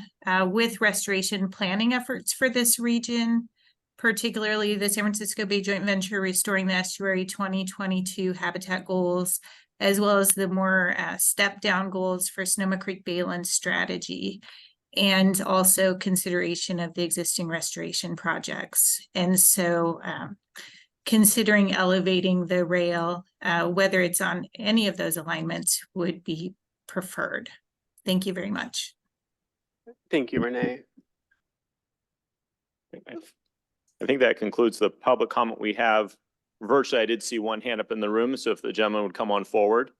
with restoration planning efforts for this region, particularly the San Francisco Bay Joint Venture Restoring the Estuary 2022 habitat goals, as well as the more step down goals for Sonoma Creek Baylands strategy, and also consideration of the existing restoration projects. And so considering elevating the rail, whether it's on any of those alignments, would be preferred. Thank you very much. Thank you, Renee. I think that concludes the public comment we have virtually. I did see one hand up in the room, so if the gentleman would come on forward.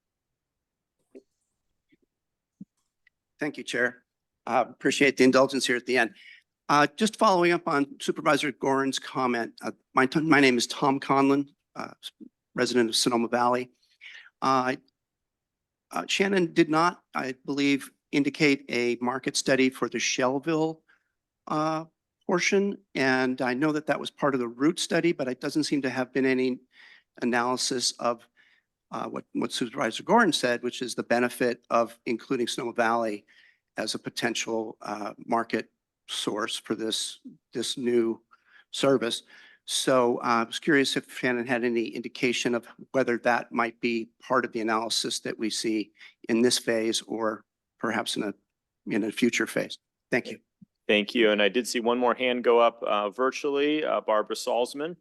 Thank you, Chair. Appreciate the indulgence here at the end. Just following up on Supervisor Gorin's comment, my name is Tom Conlon, resident of Sonoma Valley. Shannon did not, I believe, indicate a market study for the Shelbyville portion, and I know that that was part of the route study, but it doesn't seem to have been any analysis of what Supervisor Gorin said, which is the benefit of including Sonoma Valley as a potential market source for this new service. So I was curious if Shannon had any indication of whether that might be part of the analysis that we see in this phase or perhaps in a future phase. Thank you. Thank you. And I did see one more hand go up virtually, Barbara Salzman.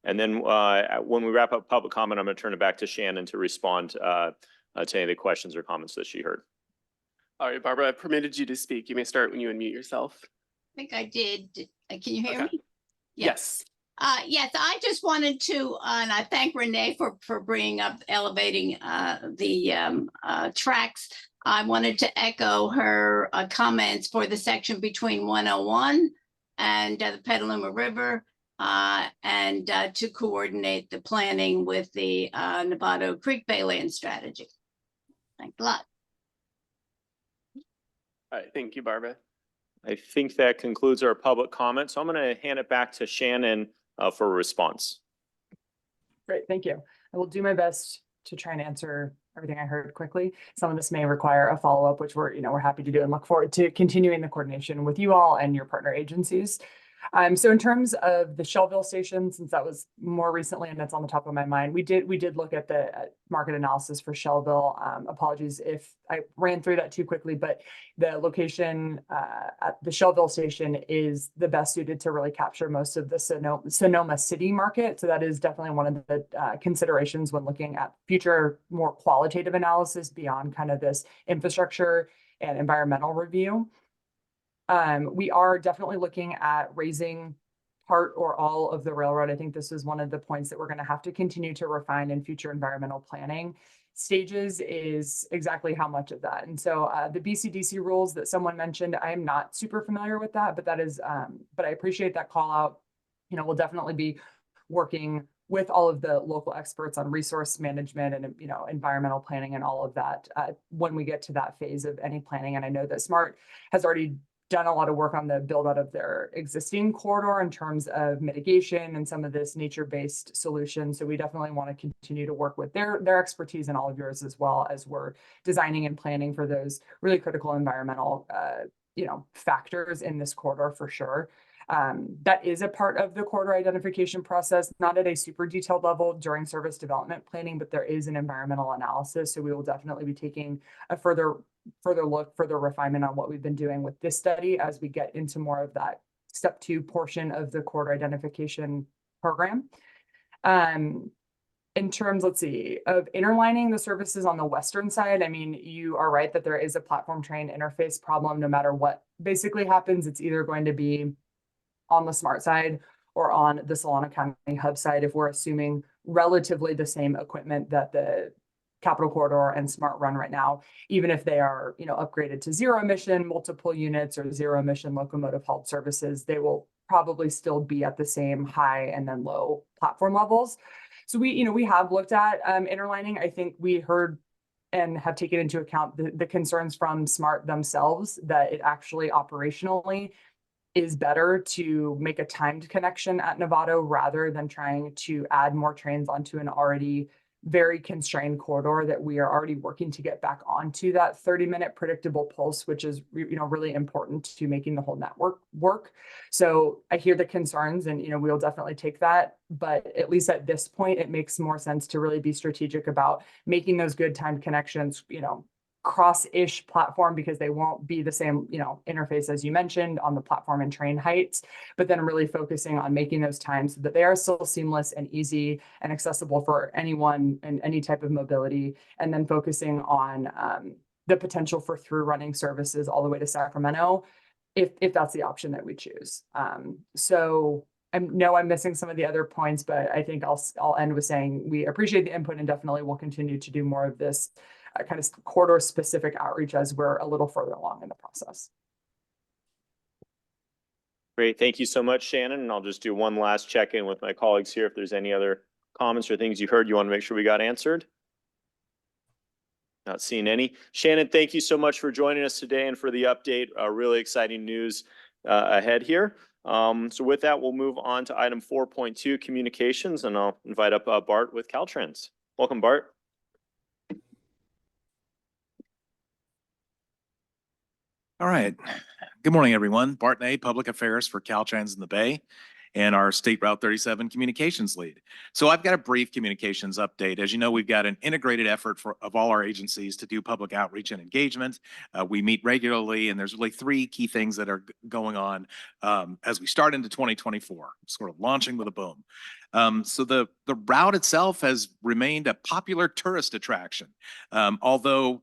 And then when we wrap up public comment, I'm going to turn it back to Shannon to respond to any of the questions or comments that she heard. All right, Barbara, I've permitted you to speak. You may start when you unmute yourself. I think I did. Can you hear me? Yes. Yes, I just wanted to, and I thank Renee for bringing up elevating the tracks. I wanted to echo her comments for the section between 101 and the Petaluma River, and to coordinate the planning with the Novato Creek Baylands strategy. Thanks a lot. All right, thank you, Barbara. I think that concludes our public comment. So I'm going to hand it back to Shannon for a response. Great, thank you. I will do my best to try and answer everything I heard quickly. Some of this may require a follow-up, which we're happy to do and look forward to continuing the coordination with you all and your partner agencies. So in terms of the Shelbyville station, since that was more recently and that's on the top of my mind, we did look at the market analysis for Shelbyville. Apologies if I ran through that too quickly, but the location at the Shelbyville station is the best suited to really capture most of the Sonoma City market. So that is definitely one of the considerations when looking at future more qualitative analysis beyond kind of this infrastructure and environmental review. We are definitely looking at raising part or all of the railroad. I think this is one of the points that we're going to have to continue to refine in future environmental planning. Stages is exactly how much of that. And so the BCDC rules that someone mentioned, I am not super familiar with that, but that is, but I appreciate that call out. We'll definitely be working with all of the local experts on resource management and, environmental planning and all of that when we get to that phase of any planning. And I know that SMART has already done a lot of work on the build out of their existing corridor in terms of mitigation and some of this nature-based solutions. So we definitely want to continue to work with their expertise and all of yours as well as we're designing and planning for those really critical environmental, factors in this corridor for sure. That is a part of the corridor identification process, not at a super detailed level during service development planning, but there is an environmental analysis. So we will definitely be taking a further look, further refinement on what we've been doing with this study as we get into more of that step 2 portion of the corridor identification program. In terms, let's see, of interlining the services on the western side, I mean, you are right that there is a platform train interface problem. No matter what basically happens, it's either going to be on the SMART side or on the Solano County hub side if we're assuming relatively the same equipment that the Capital Corridor and SMART run right now, even if they are, upgraded to zero emission multiple units or zero emission locomotive halt services, they will probably still be at the same high and then low platform levels. So we have looked at interlining. I think we heard and have taken into account the concerns from SMART themselves that it actually operationally is better to make a timed connection at Novato rather than trying to add more trains onto an already very constrained corridor that we are already working to get back onto that 30-minute predictable pulse, which is really important to making the whole network work. So I hear the concerns and we'll definitely take that, but at least at this point it makes more sense to really be strategic about making those good timed connections, cross-ish platform, because they won't be the same, interface as you mentioned on the platform and train heights, but then really focusing on making those times so that they are still seamless and easy and accessible for anyone and any type of mobility, and then focusing on the potential for through running services all the way to Sacramento, if that's the option that we choose. So I'm missing some of the other points, but I think I'll end with saying we appreciate the input and definitely will continue to do more of this kind of corridor specific outreach as we're a little further along in the process. Great. Thank you so much, Shannon. And I'll just do one last check-in with my colleagues here. If there's any other comments or things you heard you want to make sure we got answered. Not seeing any. Shannon, thank you so much for joining us today and for the update. Really exciting news ahead here. So with that, we'll move on to item 4.2, communications, and I'll invite up Bart with Caltrans. Welcome, Bart. All right. Good morning, everyone. Bart Ney, Public Affairs for Caltrans in the Bay, and our State Route 37 communications lead. So I've got a brief communications update. As you know, we've got an integrated effort of all our agencies to do public outreach and engagement. We meet regularly, and there's really three key things that are going on as we start into 2024, sort of launching with a boom. So the route itself has remained a popular tourist attraction, although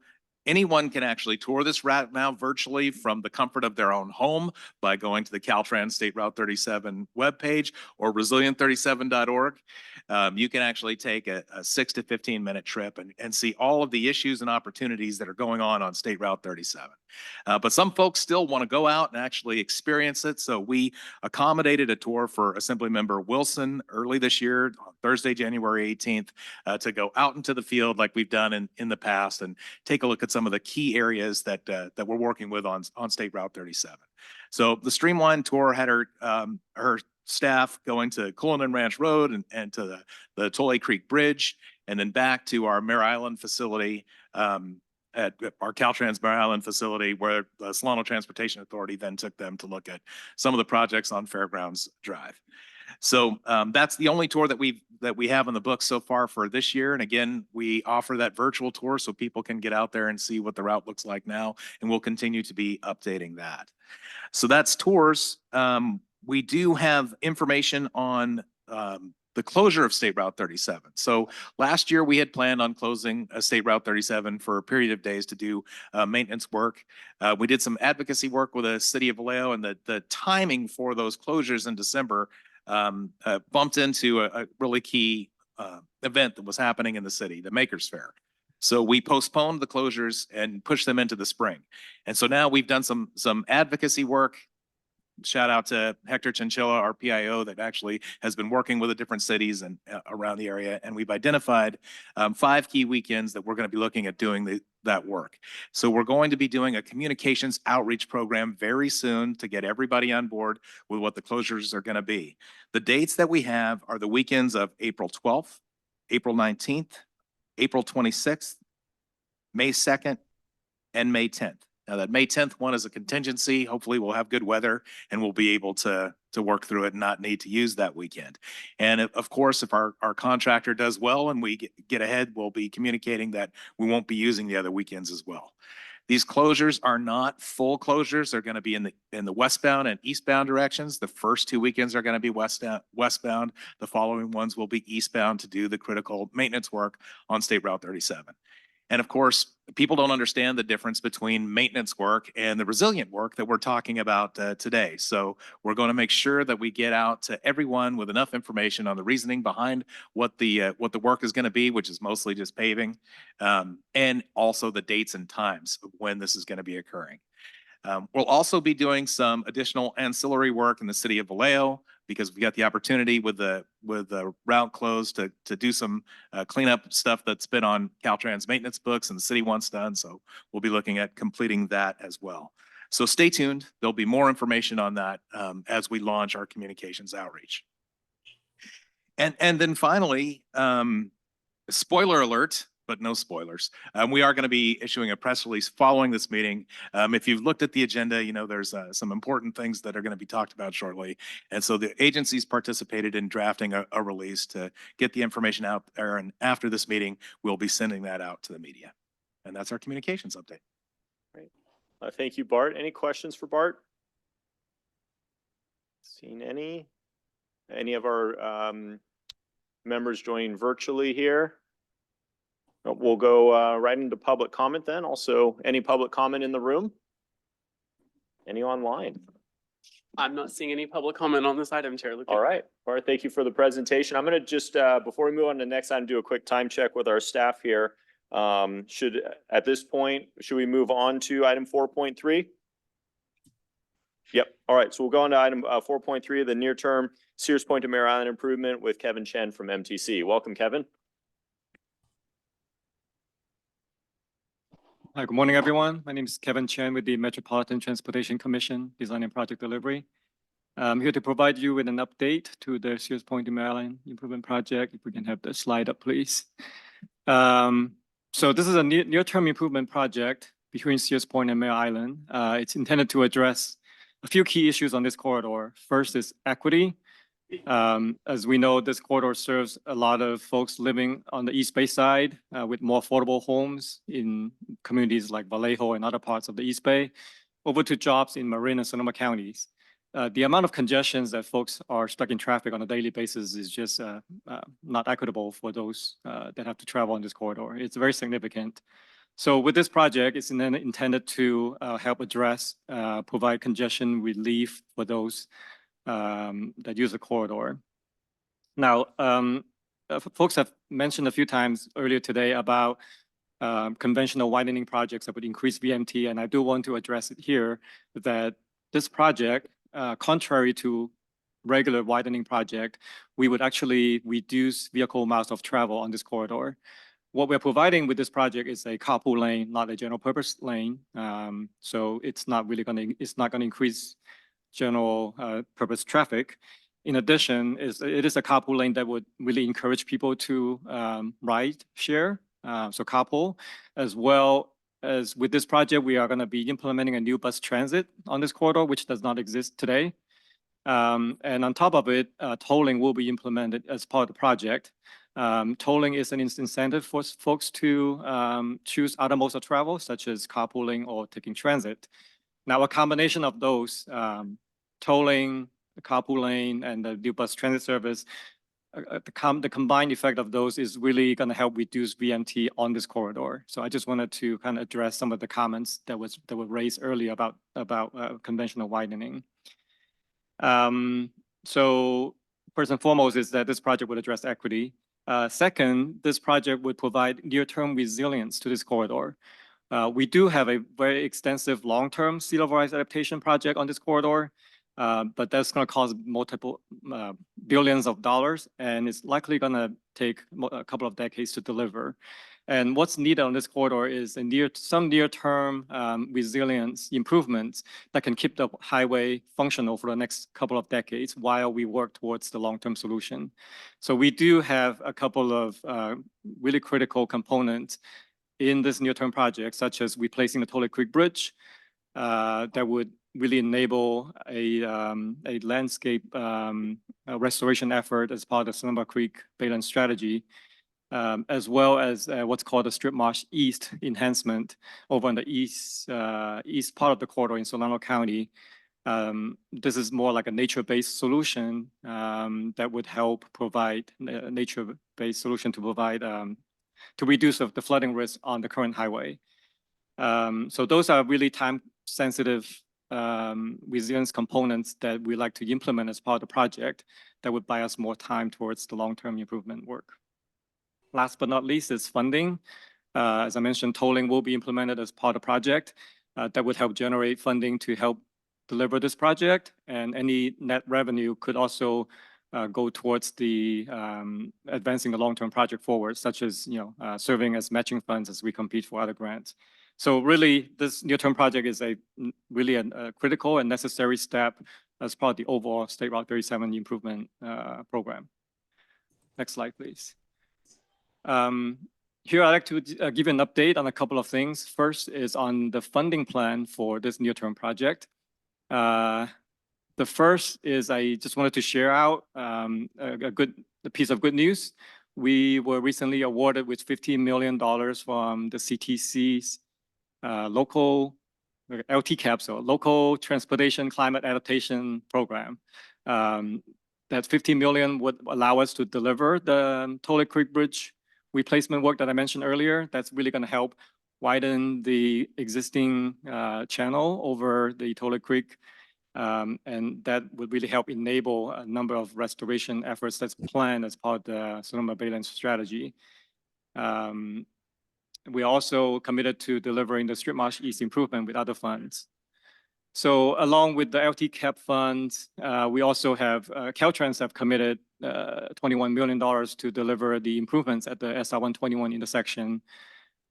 anyone can actually tour this route now virtually from the comfort of their own home by going to the Caltrans State Route 37 webpage or resilient37.org. You can actually take a 6 to 15-minute trip and see all of the issues and opportunities that are going on State Route 37. But some folks still want to go out and actually experience it. So we accommodated a tour for Assemblymember Wilson early this year on Thursday, January 18th, to go out into the field like we've done in the past and take a look at some of the key areas that we're working with on State Route 37. So the streamlined tour had her staff going to Cullinan Ranch Road and to the Tulare Creek Bridge, and then back to our Mare Island facility, at our Caltrans Mare Island facility, where the Solano Transportation Authority then took them to look at some of the projects on Fairgrounds Drive. So that's the only tour that we have in the book so far for this year. And again, we offer that virtual tour so people can get out there and see what the route looks like now, and we'll continue to be updating that. So that's tours. We do have information on the closure of State Route 37. So last year we had planned on closing State Route 37 for a period of days to do maintenance work. We did some advocacy work with the city of Vallejo, and the timing for those closures in December bumped into a really key event that was happening in the city, the Makers Fair. So we postponed the closures and pushed them into the spring. And so now we've done some advocacy work. Shout out to Hector Chinchilla, our PIO, that actually has been working with the different cities and around the area. And we've identified 5 key weekends that we're going to be looking at doing that work. So we're going to be doing a communications outreach program very soon to get everybody on board with what the closures are going to be. The dates that we have are the weekends of April 12th, April 19th, April 26th, May 2nd, and May 10th. Now that May 10th one is a contingency. Hopefully we'll have good weather and we'll be able to work through it and not need to use that weekend. And of course, if our contractor does well and we get ahead, we'll be communicating that we won't be using the other weekends as well. These closures are not full closures. They're going to be in the westbound and eastbound directions. The first 2 weekends are going to be westbound. The following ones will be eastbound to do the critical maintenance work on State Route 37. And of course, people don't understand the difference between maintenance work and the resilient work that we're talking about today. So we're going to make sure that we get out to everyone with enough information on the reasoning behind what the work is going to be, which is mostly just paving, and also the dates and times of when this is going to be occurring. We'll also be doing some additional ancillary work in the city of Vallejo, because we got the opportunity with the route closed to do some cleanup stuff that's been on Caltrans maintenance books and the city wants done. So we'll be looking at completing that as well. So stay tuned. There'll be more information on that as we launch our communications outreach. And then finally, spoiler alert, but no spoilers. We are going to be issuing a press release following this meeting. If you've looked at the agenda, you know there's some important things that are going to be talked about shortly. And so the agencies participated in drafting a release to get the information out there. And after this meeting, we'll be sending that out to the media. And that's our communications update. Great. Thank you, Bart. Any questions for Bart? Seen any? Any of our members joining virtually here? We'll go right into public comment then. Also, any public comment in the room? Any online? I'm not seeing any public comment on this item, Chair. All right. Bart, thank you for the presentation. I'm going to just, before we move on to the next item, do a quick time check with our staff here. At this point, should we move on to item 4.3? Yep. All right. So we'll go on to item 4.3, the near-term Sears Point to Mare Island improvement with Kevin Chen from MTC. Welcome, Kevin. Hi, good morning, everyone. My name is Kevin Chen with the Metropolitan Transportation Commission, Design and Project Delivery. I'm here to provide you with an update to the Sears Point to Mare Island Improvement Project. If we can have the slide up, please. So this is a near-term improvement project between Sears Point and Mare Island. It's intended to address a few key issues on this corridor. First is equity. As we know, this corridor serves a lot of folks living on the East Bay side with more affordable homes in communities like Vallejo and other parts of the East Bay, over to jobs in Marin and Sonoma counties. The amount of congestions that folks are stuck in traffic on a daily basis is just not equitable for those that have to travel on this corridor. It's very significant. So with this project, it's intended to help address, provide congestion relief for those that use the corridor. Now, folks have mentioned a few times earlier today about conventional widening projects that would increase VMT, and I do want to address it here that this project, contrary to regular widening project, we would actually reduce vehicle miles of travel on this corridor. What we're providing with this project is a carpool lane, not a general purpose lane. So it's not going to increase general purpose traffic. In addition, it is a carpool lane that would really encourage people to ride share, so carpool, as well as with this project, we are going to be implementing a new bus transit on this corridor, which does not exist today. And on top of it, tolling will be implemented as part of the project. Tolling is an incentive for folks to choose other modes of travel, such as carpooling or taking transit. Now, a combination of those, tolling, the carpool lane, and the new bus transit service, the combined effect of those is really going to help reduce VMT on this corridor. So I just wanted to kind of address some of the comments that were raised earlier about conventional widening. So first and foremost is that this project would address equity. Second, this project would provide near-term resilience to this corridor. We do have a very extensive long-term sea level rise adaptation project on this corridor, but that's going to cost multiple billions of dollars, and it's likely going to take a couple of decades to deliver. And what's needed on this corridor is some near-term resilience improvements that can keep the highway functional for the next couple of decades while we work towards the long-term solution. So we do have a couple of really critical components in this near-term project, such as replacing the Tully Creek Bridge that would really enable a landscape restoration effort as part of the Sonoma Creek Baylands strategy, as well as what's called the Strip Marsh East enhancement over on the east part of the corridor in Solano County. This is more like a nature-based solution that would help provide a nature-based solution to provide to reduce the flooding risk on the current highway. So those are really time-sensitive resilience components that we like to implement as part of the project that would buy us more time towards the long-term improvement work. Last but not least is funding. As I mentioned, tolling will be implemented as part of the project that would help generate funding to help deliver this project, and any net revenue could also go towards the advancing the long-term project forward, such as serving as matching funds as we compete for other grants. So really, this near-term project is really a critical and necessary step as part of the overall State Route 37 improvement program. Next slide, please. Here, I'd like to give an update on a couple of things. First is on the funding plan for this near-term project. The first is I just wanted to share out a piece of good news. We were recently awarded with $15 million from the CTC's local LTCAP, so Local Transportation Climate Adaptation Program. That $15 million would allow us to deliver the Toilet Creek Bridge replacement work that I mentioned earlier. That's really going to help widen the existing channel over the Toilet Creek. And that would really help enable a number of restoration efforts that's planned as part of the Sonoma Baylands strategy. We also committed to delivering the Strip Marsh East improvement with other funds. So along with the LTCAP funds, we also have Caltrans have committed $21 million to deliver the improvements at the SR 121 intersection.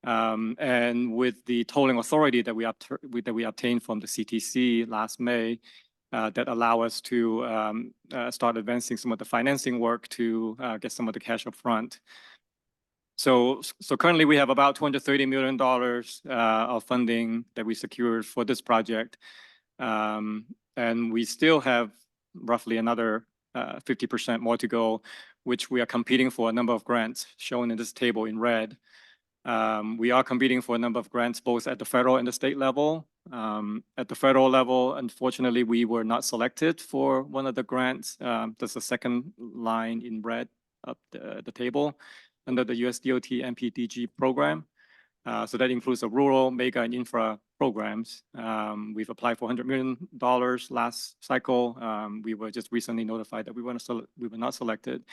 And with the tolling authority that we obtained from the CTC last May, that allow us to start advancing some of the financing work to get some of the cash up front. So currently we have about $230 million of funding that we secured for this project. And we still have roughly another 50% more to go, which we are competing for a number of grants shown in this table in red. We are competing for a number of grants both at the federal and the state level. At the federal level, unfortunately, we were not selected for one of the grants. That's the second line in red up the table under the USDOT MPDG program. So that includes the rural, mega, and infra programs. We've applied for $100 million last cycle. We were just recently notified that we were not selected.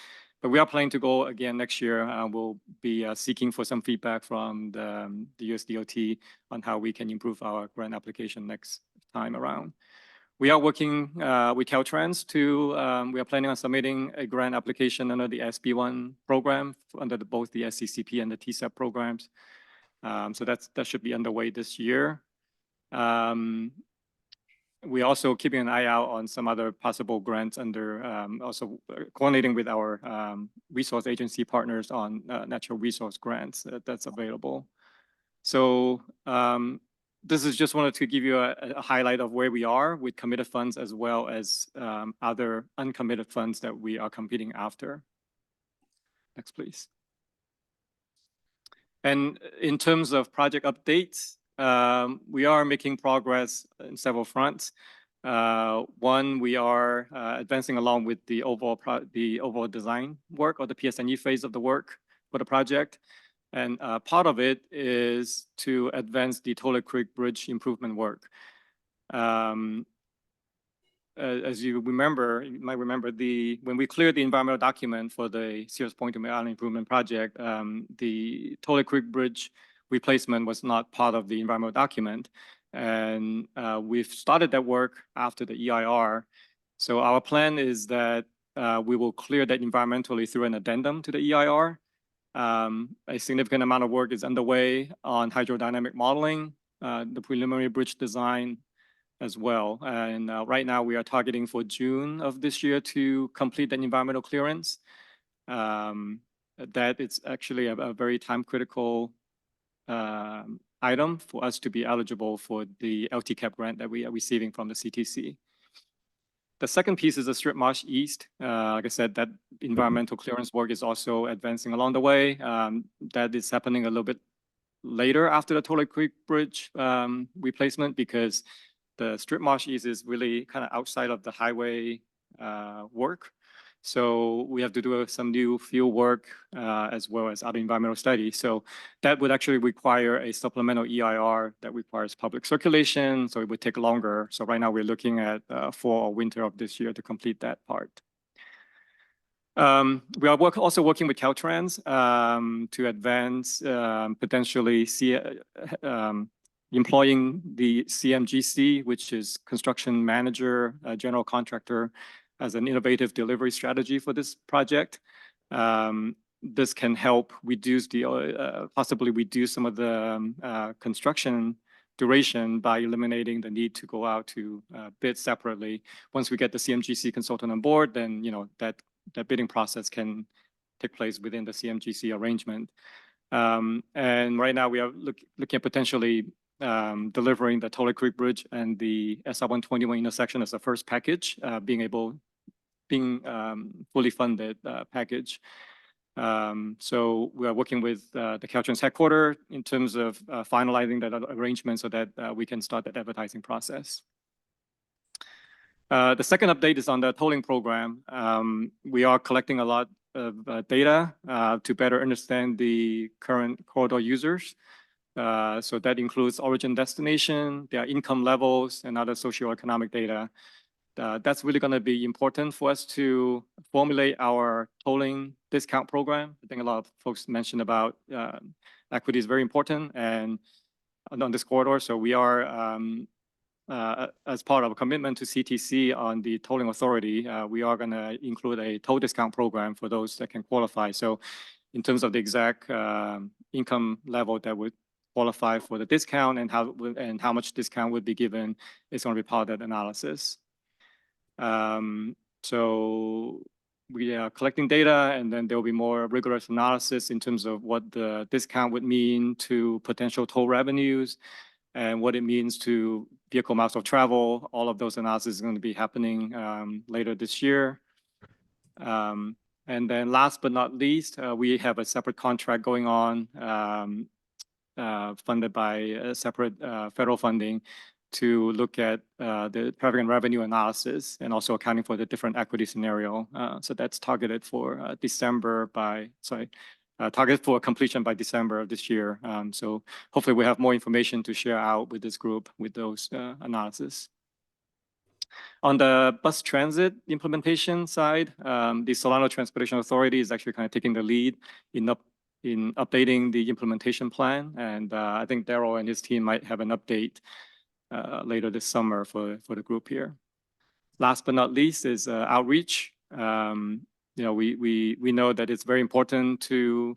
But we are planning to go again next year. We'll be seeking for some feedback from the USDOT on how we can improve our grant application next time around. We are working with Caltrans we are planning on submitting a grant application under the SB1 program under both the SCCP and the TSEP programs. So that should be underway this year. We're also keeping an eye out on some other possible grants under also coordinating with our resource agency partners on natural resource grants that's available. So this is just wanted to give you a highlight of where we are with committed funds as well as other uncommitted funds that we are competing after. Next, please. And in terms of project updates, we are making progress in several fronts. One, we are advancing along with the overall design work or the PSNE phase of the work for the project. And part of it is to advance the Toilet Creek Bridge improvement work. As you might remember, when we cleared the environmental document for the Sears Point to Mare Island Improvement Project, the Toilet Creek Bridge replacement was not part of the environmental document. And we've started that work after the EIR. So our plan is that we will clear that environmentally through an addendum to the EIR. A significant amount of work is underway on hydrodynamic modeling, the preliminary bridge design as well. And right now we are targeting for June of this year to complete that environmental clearance. That it's actually a very time critical item for us to be eligible for the LTCAP grant that we are receiving from the CTC. The second piece is the Strip Marsh East. Like I said, that environmental clearance work is also advancing along the way. That is happening a little bit later after the Toilet Creek Bridge replacement because the Strip Marsh East is really kind of outside of the highway work. So we have to do some new field work as well as other environmental studies. So that would actually require a supplemental EIR that requires public circulation. So it would take longer. So right now we're looking at fall or winter of this year to complete that part. We are also working with Caltrans to advance potentially employing the CMGC, which is construction manager, general contractor, as an innovative delivery strategy for this project. This can help reduce the possibly reduce some of the construction duration by eliminating the need to go out to bid separately. Once we get the CMGC consultant on board, then that bidding process can take place within the CMGC arrangement. And right now we are looking at potentially delivering the Tulare Creek Bridge and the SR 121 intersection as the first package, being fully funded package. So we are working with the Caltrans headquarters in terms of finalizing that arrangement so that we can start that advertising process. The second update is on the tolling program. We are collecting a lot of data to better understand the current corridor users. So that includes origin destination, their income levels, and other socioeconomic data. That's really going to be important for us to formulate our tolling discount program. I think a lot of folks mentioned about equity is very important and on this corridor. So we are, as part of a commitment to CTC on the tolling authority, we are going to include a toll discount program for those that can qualify. So in terms of the exact income level that would qualify for the discount and how much discount would be given is going to be part of that analysis. So we are collecting data, and then there will be more rigorous analysis in terms of what the discount would mean to potential toll revenues and what it means to vehicle miles of travel. All of those analyses are going to be happening later this year. And then last but not least, we have a separate contract going on funded by a separate federal funding to look at the traffic and revenue analysis and also accounting for the different equity scenario. So that's targeted for targeted for completion by December of this year. So hopefully we have more information to share out with this group with those analysis. On the bus transit implementation side, the Solano Transportation Authority is actually kind of taking the lead in updating the implementation plan. And I think Daryl and his team might have an update later this summer for the group here. Last but not least is outreach. We know that it's very important to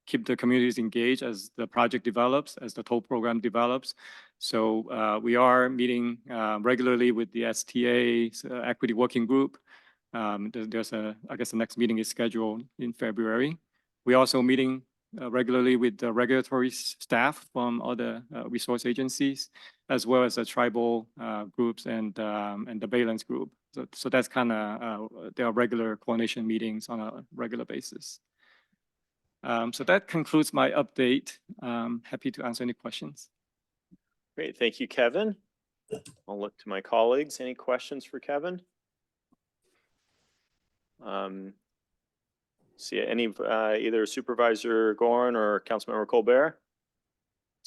keep the communities engaged as the project develops, as the toll program develops. So we are meeting regularly with the STA's Equity Working Group. I guess the next meeting is scheduled in February. We're also meeting regularly with the regulatory staff from other resource agencies, as well as the tribal groups and the Baylands group. So that's kind of, there are regular coordination meetings on a regular basis. So that concludes my update. Happy to answer any questions. Great, thank you, Kevin. I'll look to my colleagues. Any questions for Kevin? See any either Supervisor Gorn or Councilmember Colbert?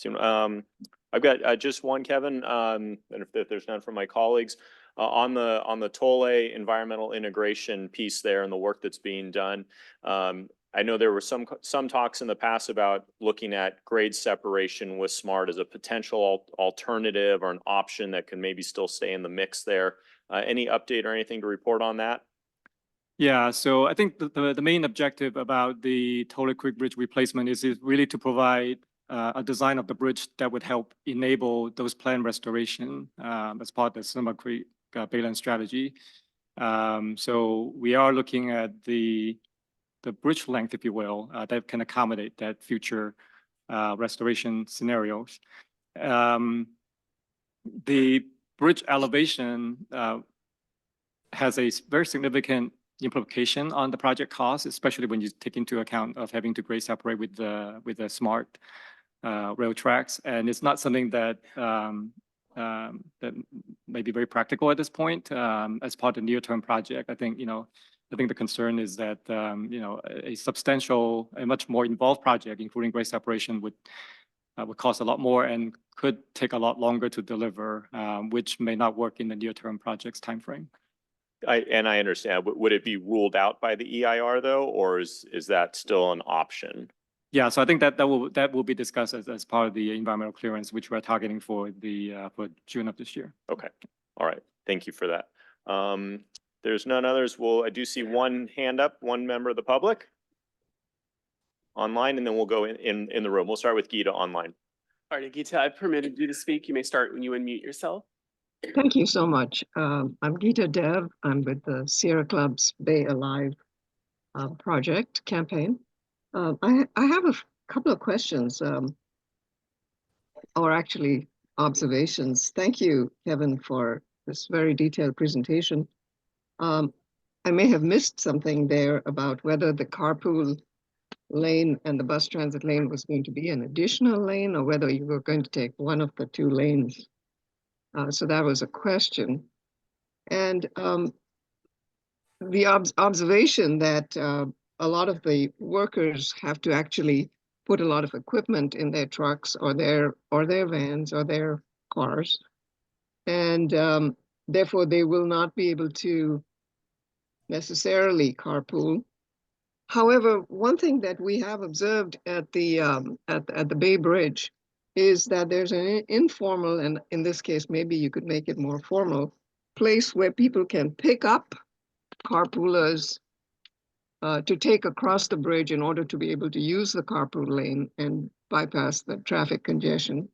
I've got just one, Kevin, and if there's none from my colleagues on the Tolle environmental integration piece there and the work that's being done. I know there were some talks in the past about looking at grade separation with SMART as a potential alternative or an option that can maybe still stay in the mix there. Any update or anything to report on that? Yeah, so I think the main objective about the Tulare Creek Bridge replacement is really to provide a design of the bridge that would help enable those planned restoration as part of the Sonoma Creek Baylands strategy. So we are looking at the bridge length, if you will, that can accommodate that future restoration scenarios. The bridge elevation has a very significant implication on the project cost, especially when you take into account of having to grade separate with the SMART rail tracks. And it's not something that may be very practical at this point as part of the near-term project. I think the concern is that a substantial, a much more involved project, including grade separation, would cost a lot more and could take a lot longer to deliver, which may not work in the near-term project's timeframe. I understand. Would it be ruled out by the EIR though, or is that still an option? Yeah, so I think that will be discussed as part of the environmental clearance, which we're targeting for June of this year. Okay, all right, thank you for that. There's none others. Well, I do see one hand up, one member of the public online, and then we'll go in the room. We'll start with Geeta online. All right, Geeta, I've permitted you to speak. You may start when you unmute yourself. Thank you so much. I'm Geeta Dev. I'm with the Sierra Club's Bay Alive project campaign. I have a couple of questions, or actually observations. Thank you, Kevin, for this very detailed presentation. I may have missed something there about whether the carpool lane and the bus transit lane was going to be an additional lane or whether you were going to take one of the two lanes. So that was a question. And the observation that a lot of the workers have to actually put a lot of equipment in their trucks or their vans or their cars. And therefore they will not be able to necessarily carpool. However, one thing that we have observed at the Bay Bridge is that there's an informal, and in this case, maybe you could make it more formal, place where people can pick up carpoolers to take across the bridge in order to be able to use the carpool lane and bypass the traffic congestion.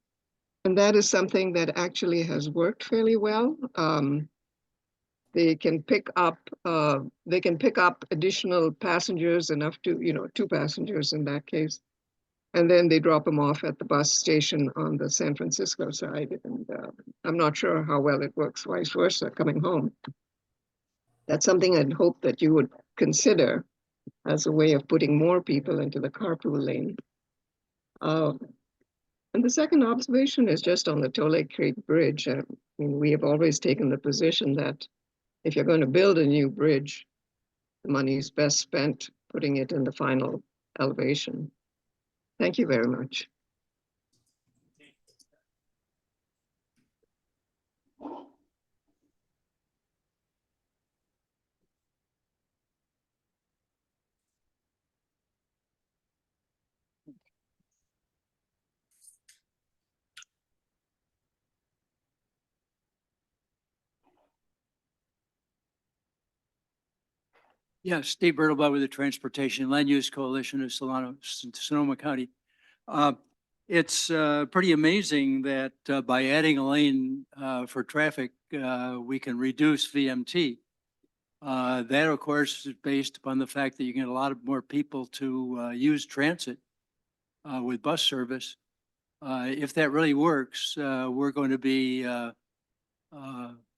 And that is something that actually has worked fairly well. They can pick up additional passengers, enough to, 2 passengers in that case. And then they drop them off at the bus station on the San Francisco side. And I'm not sure how well it works vice versa coming home. That's something I'd hope that you would consider as a way of putting more people into the carpool lane. And the second observation is just on the Tole Creek Bridge. I mean, we have always taken the position that if you're going to build a new bridge, the money is best spent putting it in the final elevation. Thank you very much. Yeah, Steve Bertlebaugh with the Transportation Land Use Coalition of Sonoma County. It's pretty amazing that by adding a lane for traffic, we can reduce VMT. That, of course, is based upon the fact that you get a lot of more people to use transit with bus service. If that really works, we're going to be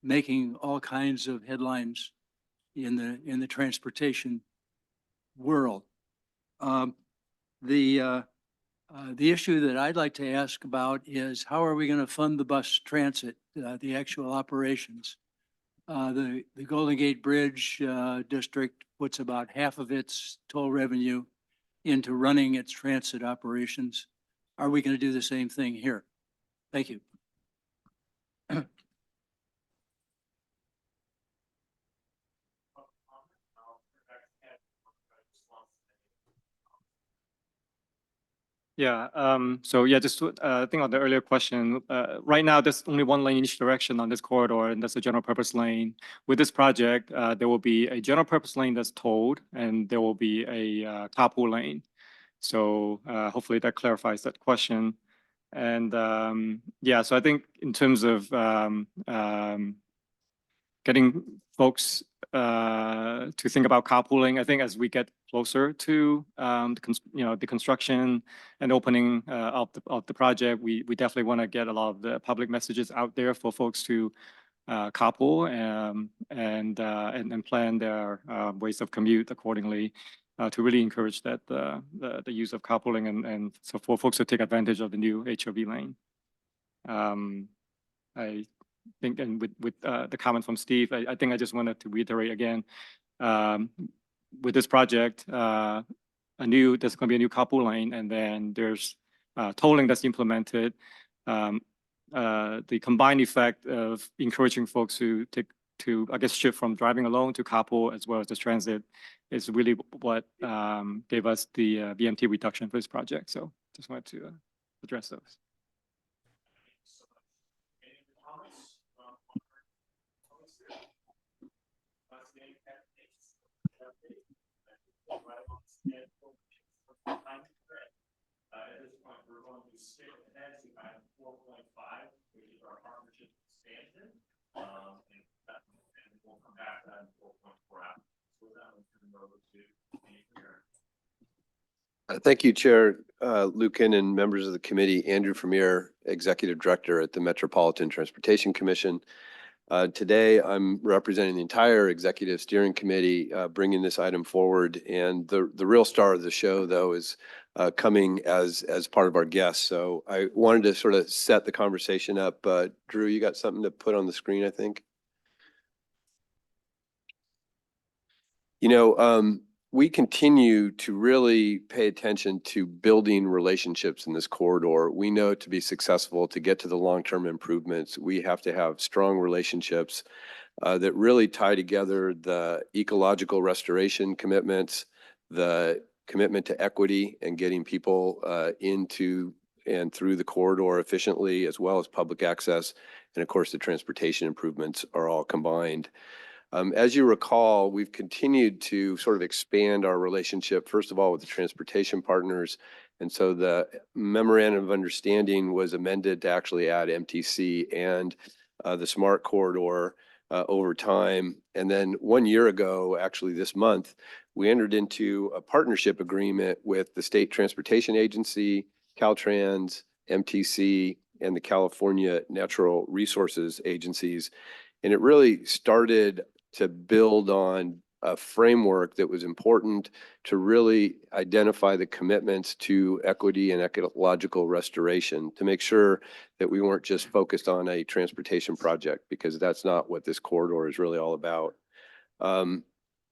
making all kinds of headlines in the transportation world. The issue that I'd like to ask about is how are we going to fund the bus transit, the actual operations? The Golden Gate Bridge District puts about half of its toll revenue into running its transit operations. Are we going to do the same thing here? Thank you. Yeah, so yeah, just I think on the earlier question, right now there's only one lane in each direction on this corridor, and that's a general purpose lane. With this project, there will be a general purpose lane that's tolled, and there will be a carpool lane. So hopefully that clarifies that question. And yeah, so I think in terms of getting folks to think about carpooling, I think as we get closer to the construction and opening of the project, we definitely want to get a lot of the public messages out there for folks to carpool and plan their ways of commute accordingly to really encourage that the use of carpooling and so for folks to take advantage of the new HOV lane. I think, and with the comment from Steve, I think I just wanted to reiterate again, with this project, there's going to be a new carpool lane, and then there's tolling that's implemented. The combined effect of encouraging folks to take to, I guess, shift from driving alone to carpool as well as the transit is really what gave us the BMT reduction for this project. So just wanted to address those. At this point, we're going to skip ahead to item 4.5, which is our partnership expansion. And we'll come back to item 4.4 after. So that will turn it over to Andrew. Thank you, Chair Lucan and members of the committee. Andrew Vermeer, Executive Director at the Metropolitan Transportation Commission. Today, I'm representing the entire Executive Steering Committee, bringing this item forward. And the real star of the show, though, is coming as part of our guests. So I wanted to sort of set the conversation up. Drew, you got something to put on the screen, I think? You know, we continue to really pay attention to building relationships in this corridor. We know to be successful, to get to the long-term improvements, we have to have strong relationships that really tie together the ecological restoration commitments, the commitment to equity and getting people into and through the corridor efficiently, as well as public access. And of course, the transportation improvements are all combined. As you recall, we've continued to sort of expand our relationship, first of all, with the transportation partners. And so the memorandum of understanding was amended to actually add MTC and the SMART corridor over time. And then 1 year ago, actually this month, we entered into a partnership agreement with the State Transportation Agency, Caltrans, MTC, and the California Natural Resources Agencies. And it really started to build on a framework that was important to really identify the commitments to equity and ecological restoration, to make sure that we weren't just focused on a transportation project, because that's not what this corridor is really all about.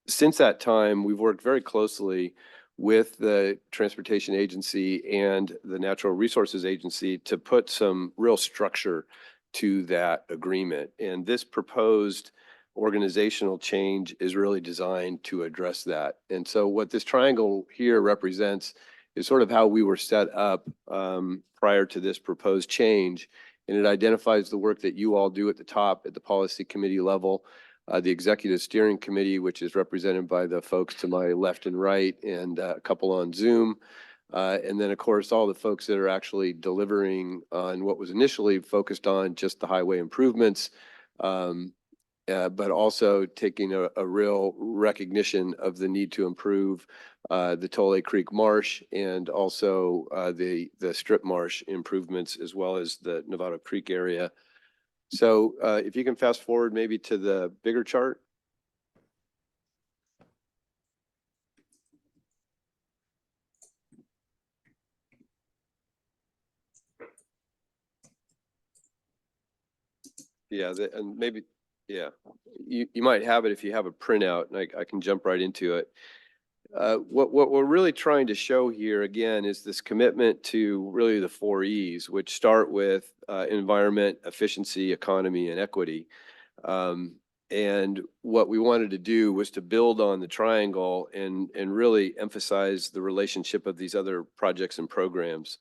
Since that time, we've worked very closely with the Transportation Agency and the Natural Resources Agency to put some real structure to that agreement. And this proposed organizational change is really designed to address that. And so what this triangle here represents is sort of how we were set up prior to this proposed change. And it identifies the work that you all do at the top, at the policy committee level, the executive steering committee, which is represented by the folks to my left and right, and a couple on Zoom. And then, of course, all the folks that are actually delivering on what was initially focused on just the highway improvements, but also taking a real recognition of the need to improve the Tole Creek Marsh and also the Strip Marsh improvements, as well as the Novato Creek area. So if you can fast forward maybe to the bigger chart. Yeah, and maybe, yeah, you might have it if you have a printout, and I can jump right into it. What we're really trying to show here, again, is this commitment to really the 4 E's, which start with environment, efficiency, economy, and equity. And what we wanted to do was to build on the triangle and really emphasize the relationship of these other projects and programs.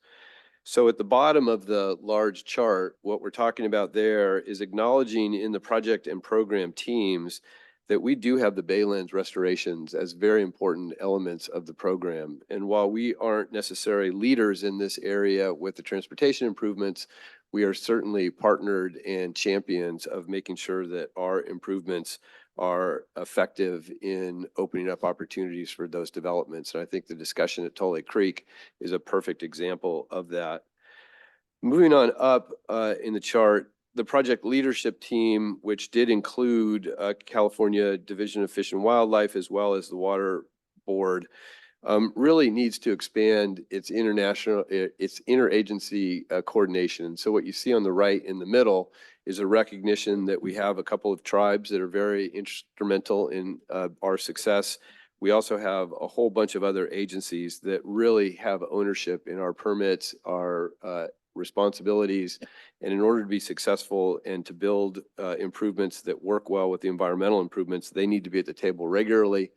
So at the bottom of the large chart, what we're talking about there is acknowledging in the project and program teams that we do have the Baylands restorations as very important elements of the program. And while we aren't necessarily leaders in this area with the transportation improvements, we are certainly partnered and champions of making sure that our improvements are effective in opening up opportunities for those developments. And I think the discussion at Tole Creek is a perfect example of that. Moving on up in the chart, the project leadership team, which did include California Division of Fish and Wildlife, as well as the Water Board, really needs to expand its interagency coordination. So what you see on the right in the middle is a recognition that we have a couple of tribes that are very instrumental in our success. We also have a whole bunch of other agencies that really have ownership in our permits, our responsibilities. And in order to be successful and to build improvements that work well with the environmental improvements, they need to be at the table regularly.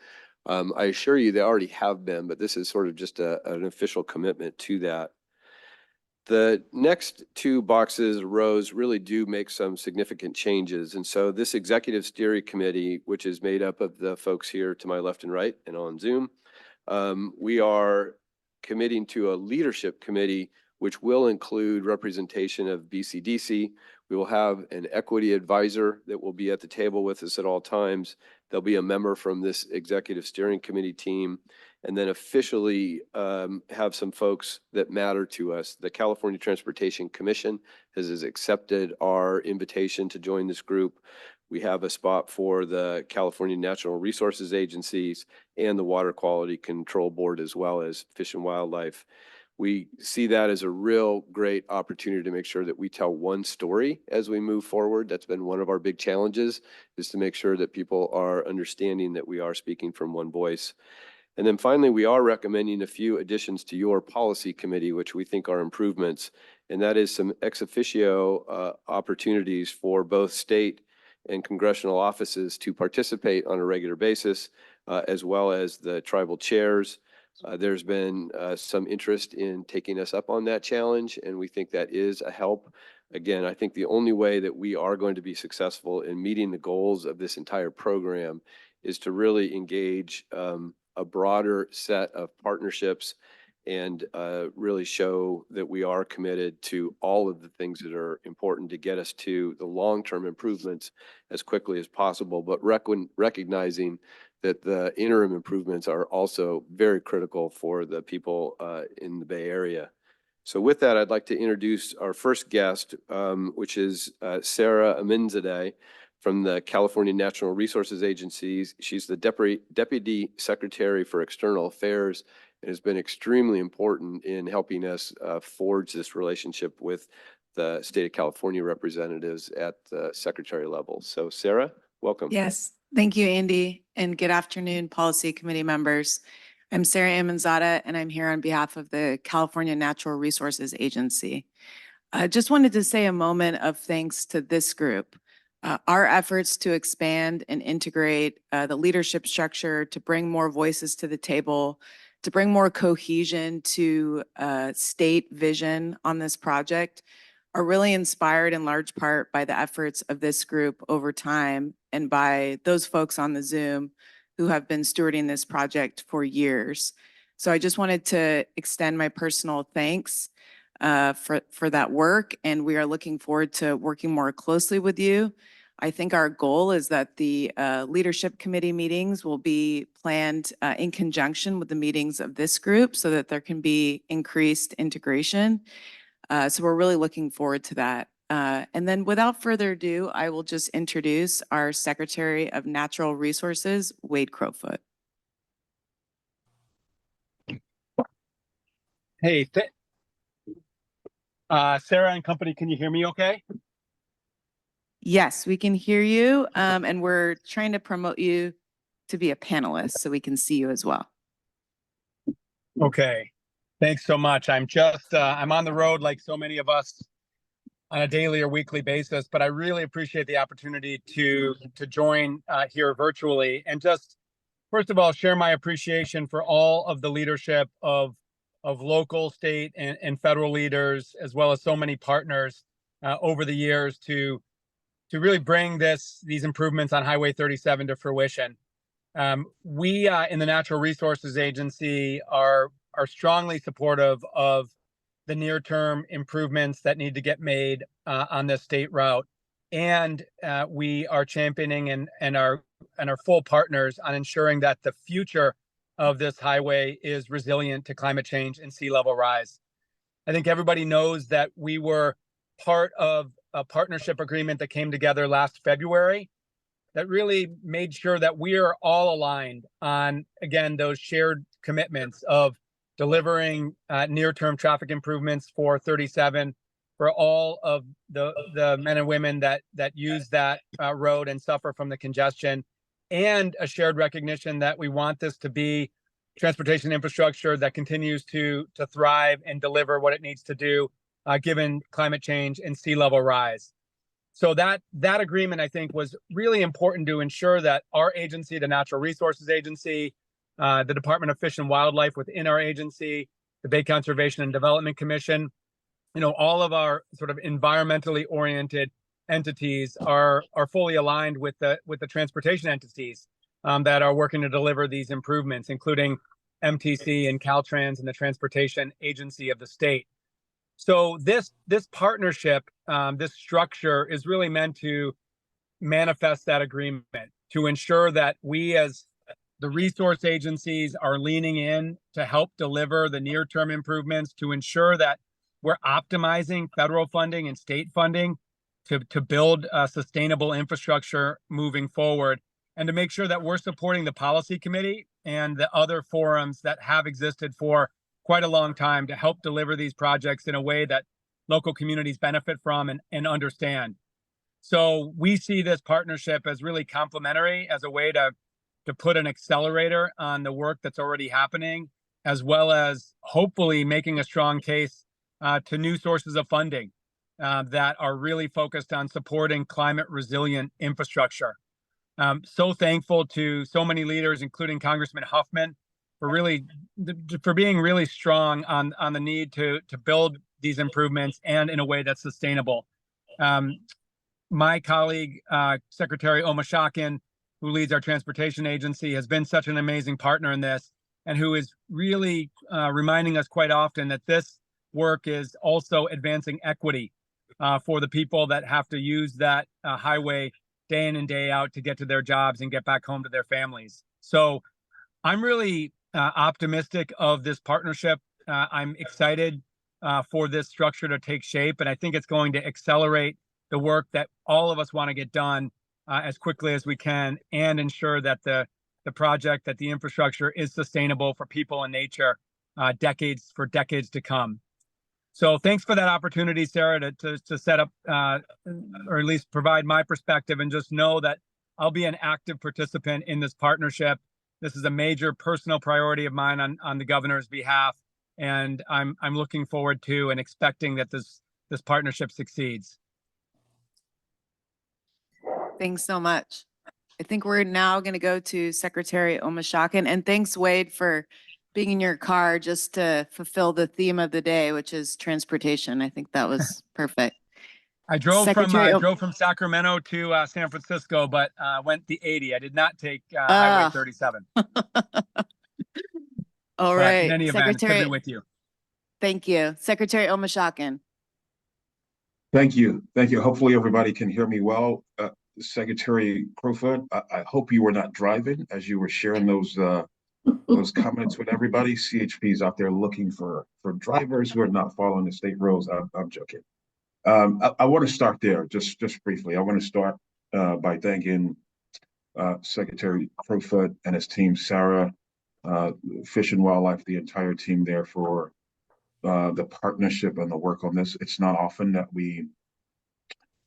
I assure you they already have been, but this is sort of just an official commitment to that. The next two rows really do make some significant changes. And so this executive steering committee, which is made up of the folks here to my left and right and on Zoom, we are committing to a leadership committee, which will include representation of BCDC. We will have an equity advisor that will be at the table with us at all times. There'll be a member from this executive steering committee team, and then officially have some folks that matter to us. The California Transportation Commission has accepted our invitation to join this group. We have a spot for the California Natural Resources Agencies and the Water Quality Control Board, as well as Fish and Wildlife. We see that as a real great opportunity to make sure that we tell one story as we move forward. That's been one of our big challenges, is to make sure that people are understanding that we are speaking from one voice. And then finally, we are recommending a few additions to your policy committee, which we think are improvements. And that is some ex officio opportunities for both state and congressional offices to participate on a regular basis, as well as the tribal chairs. There's been some interest in taking us up on that challenge, and we think that is a help. Again, I think the only way that we are going to be successful in meeting the goals of this entire program is to really engage a broader set of partnerships and really show that we are committed to all of the things that are important to get us to the long-term improvements as quickly as possible, but recognizing that the interim improvements are also very critical for the people in the Bay Area. So with that, I'd like to introduce our first guest, which is Sarah Aminzadeh from the California Natural Resources Agencies. She's the Deputy Secretary for External Affairs and has been extremely important in helping us forge this relationship with the state of California representatives at the secretary level. So Sarah, welcome. Yes, thank you, Andy, and good afternoon, policy committee members. I'm Sarah Aminzadeh, and I'm here on behalf of the California Natural Resources Agency. I just wanted to say a moment of thanks to this group. Our efforts to expand and integrate the leadership structure, to bring more voices to the table, to bring more cohesion to state vision on this project are really inspired in large part by the efforts of this group over time and by those folks on the Zoom who have been stewarding this project for years. So I just wanted to extend my personal thanks for that work, and we are looking forward to working more closely with you. I think our goal is that the leadership committee meetings will be planned in conjunction with the meetings of this group so that there can be increased integration. So we're really looking forward to that. And then without further ado, I will just introduce our Secretary of Natural Resources, Wade Crowfoot. Hey, Sarah and company, can you hear me okay? Yes, we can hear you, and we're trying to promote you to be a panelist so we can see you as well. Okay, thanks so much. I'm on the road like so many of us on a daily or weekly basis, but I really appreciate the opportunity to join here virtually and just, first of all, share my appreciation for all of the leadership of local, state, and federal leaders, as well as so many partners over the years to really bring these improvements on Highway 37 to fruition. We in the Natural Resources Agency are strongly supportive of the near-term improvements that need to get made on this state route, and we are championing and are full partners on ensuring that the future of this highway is resilient to climate change and sea level rise. I think everybody knows that we were part of a partnership agreement that came together last February that really made sure that we are all aligned on, again, those shared commitments of delivering near-term traffic improvements for 37 for all of the men and women that use that road and suffer from the congestion, and a shared recognition that we want this to be transportation infrastructure that continues to thrive and deliver what it needs to do given climate change and sea level rise. So that agreement, I think, was really important to ensure that our agency, the Natural Resources Agency, the Department of Fish and Wildlife within our agency, the Bay Conservation and Development Commission, all of our sort of environmentally oriented entities are fully aligned with the transportation entities that are working to deliver these improvements, including MTC and Caltrans and the Transportation Agency of the state. So this partnership, this structure is really meant to manifest that agreement, to ensure that we as the resource agencies are leaning in to help deliver the near-term improvements, to ensure that we're optimizing federal funding and state funding to build sustainable infrastructure moving forward, and to make sure that we're supporting the policy committee and the other forums that have existed for quite a long time to help deliver these projects in a way that local communities benefit from and understand. So we see this partnership as really complementary, as a way to put an accelerator on the work that's already happening, as well as hopefully making a strong case to new sources of funding that are really focused on supporting climate resilient infrastructure. So thankful to so many leaders, including Congressman Huffman, for being really strong on the need to build these improvements and in a way that's sustainable. My colleague, Secretary Omashakin, who leads our transportation agency, has been such an amazing partner in this, and who is really reminding us quite often that this work is also advancing equity for the people that have to use that highway day in and day out to get to their jobs and get back home to their families. So I'm really optimistic of this partnership. I'm excited for this structure to take shape, and I think it's going to accelerate the work that all of us want to get done as quickly as we can, and ensure that the project, that the infrastructure is sustainable for people and nature for decades to come. So thanks for that opportunity, Sarah, to set up or at least provide my perspective, and just know that I'll be an active participant in this partnership. This is a major personal priority of mine on the governor's behalf, and I'm looking forward to and expecting that this partnership succeeds. Thanks so much. I think we're now going to go to Secretary Omashakin, and thanks, Wade, for being in your car just to fulfill the theme of the day, which is transportation. I think that was perfect. I drove from Sacramento to San Francisco, but went the 80. I did not take Highway 37. All right. In any event, good to be with you. Thank you. Secretary Omashakin. Thank you. Thank you. Hopefully everybody can hear me well. Secretary Crowfoot, I hope you were not driving as you were sharing those comments with everybody. CHP is out there looking for drivers who are not following the state rules. I'm joking. I want to start there just briefly. I want to start by thanking Secretary Crowfoot and his team, Sarah, Fish and Wildlife, the entire team there for the partnership and the work on this. It's not often that we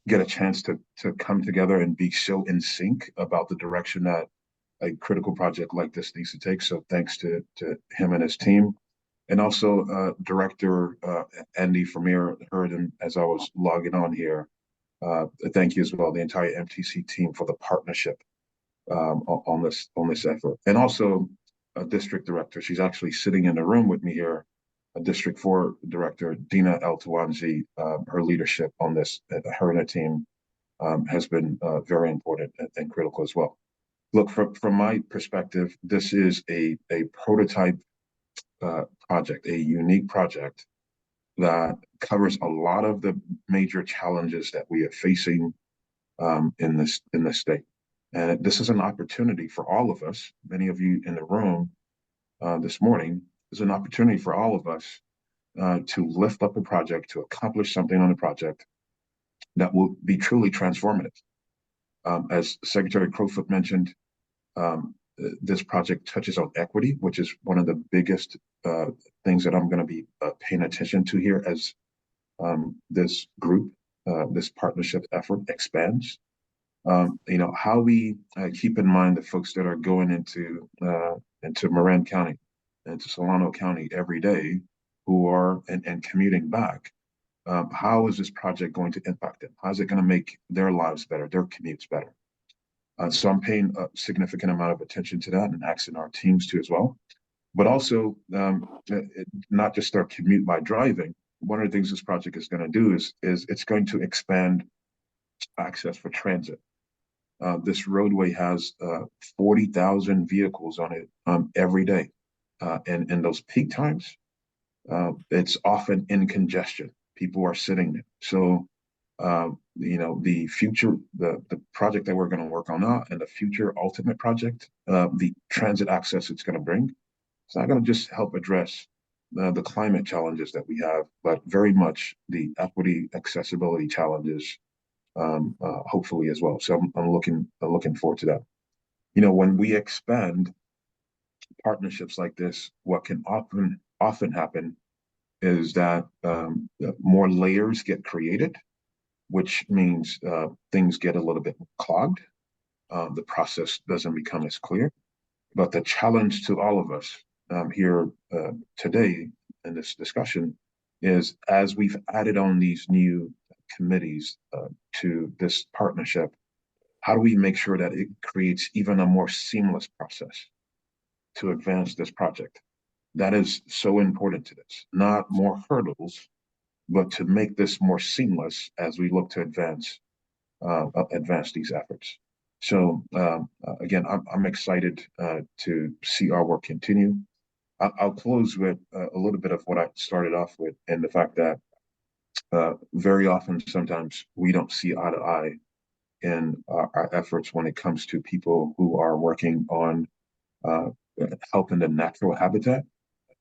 get a chance to come together and be so in sync about the direction that a critical project like this needs to take. So thanks to him and his team. And also Director Andy Vermeer heard him as I was logging on here. Thank you as well, the entire MTC team, for the partnership on this effort. And also District Director, she's actually sitting in the room with me here, District 4 Director Dina El-Tawanzi. Her leadership on this, her and her team, has been very important and critical as well. Look, from my perspective, this is a prototype project, a unique project that covers a lot of the major challenges that we are facing in this state. And this is an opportunity for all of us, many of you in the room this morning, is an opportunity for all of us to lift up a project, to accomplish something on a project that will be truly transformative. As Secretary Crowfoot mentioned, this project touches on equity, which is one of the biggest things that I'm going to be paying attention to here as this group, this partnership effort expands. How we keep in mind the folks that are going into Marin County, into Solano County every day, who are and commuting back, how is this project going to impact them? How's it going to make their lives better, their commutes better? So I'm paying a significant amount of attention to that and asking our teams to as well. But also, not just our commute by driving. One of the things this project is going to do is it's going to expand access for transit. This roadway has 40,000 vehicles on it every day. And in those peak times, it's often in congestion. People are sitting there. So, the future, the project that we're going to work on now and the future ultimate project, the transit access it's going to bring, it's not going to just help address the climate challenges that we have, but very much the equity accessibility challenges, hopefully as well. So I'm looking forward to that. When we expand partnerships like this, what can often happen is that more layers get created, which means things get a little bit clogged. The process doesn't become as clear. But the challenge to all of us here today in this discussion is, as we've added on these new committees to this partnership, how do we make sure that it creates even a more seamless process to advance this project? That is so important to this. Not more hurdles, but to make this more seamless as we look to advance these efforts. So again, I'm excited to see our work continue. I'll close with a little bit of what I started off with, and the fact that very often, sometimes we don't see eye to eye in our efforts when it comes to people who are working on helping the natural habitat,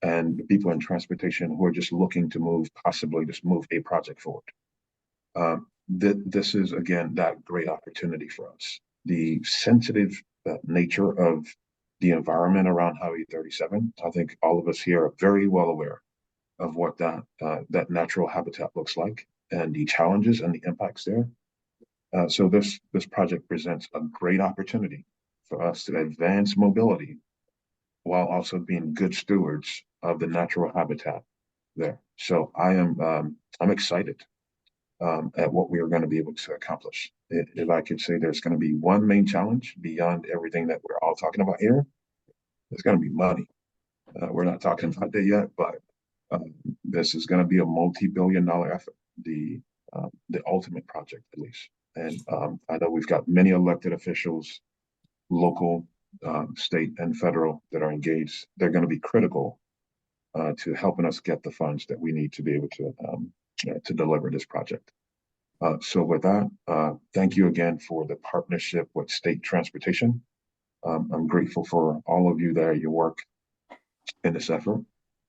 and the people in transportation who are just looking to possibly move a project forward. This is, again, that great opportunity for us. The sensitive nature of the environment around Highway 37, I think all of us here are very well aware of what that natural habitat looks like and the challenges and the impacts there. So this project presents a great opportunity for us to advance mobility while also being good stewards of the natural habitat there. So I'm excited at what we are going to be able to accomplish. If I could say there's going to be one main challenge beyond everything that we're all talking about here, it's going to be money. We're not talking about that yet, but this is going to be a multi-billion-dollar effort, the ultimate project at least. And I know we've got many elected officials, local, state, and federal, that are engaged. They're going to be critical to helping us get the funds that we need to be able to deliver this project. So with that, thank you again for the partnership with state transportation. I'm grateful for all of you there, your work in this effort,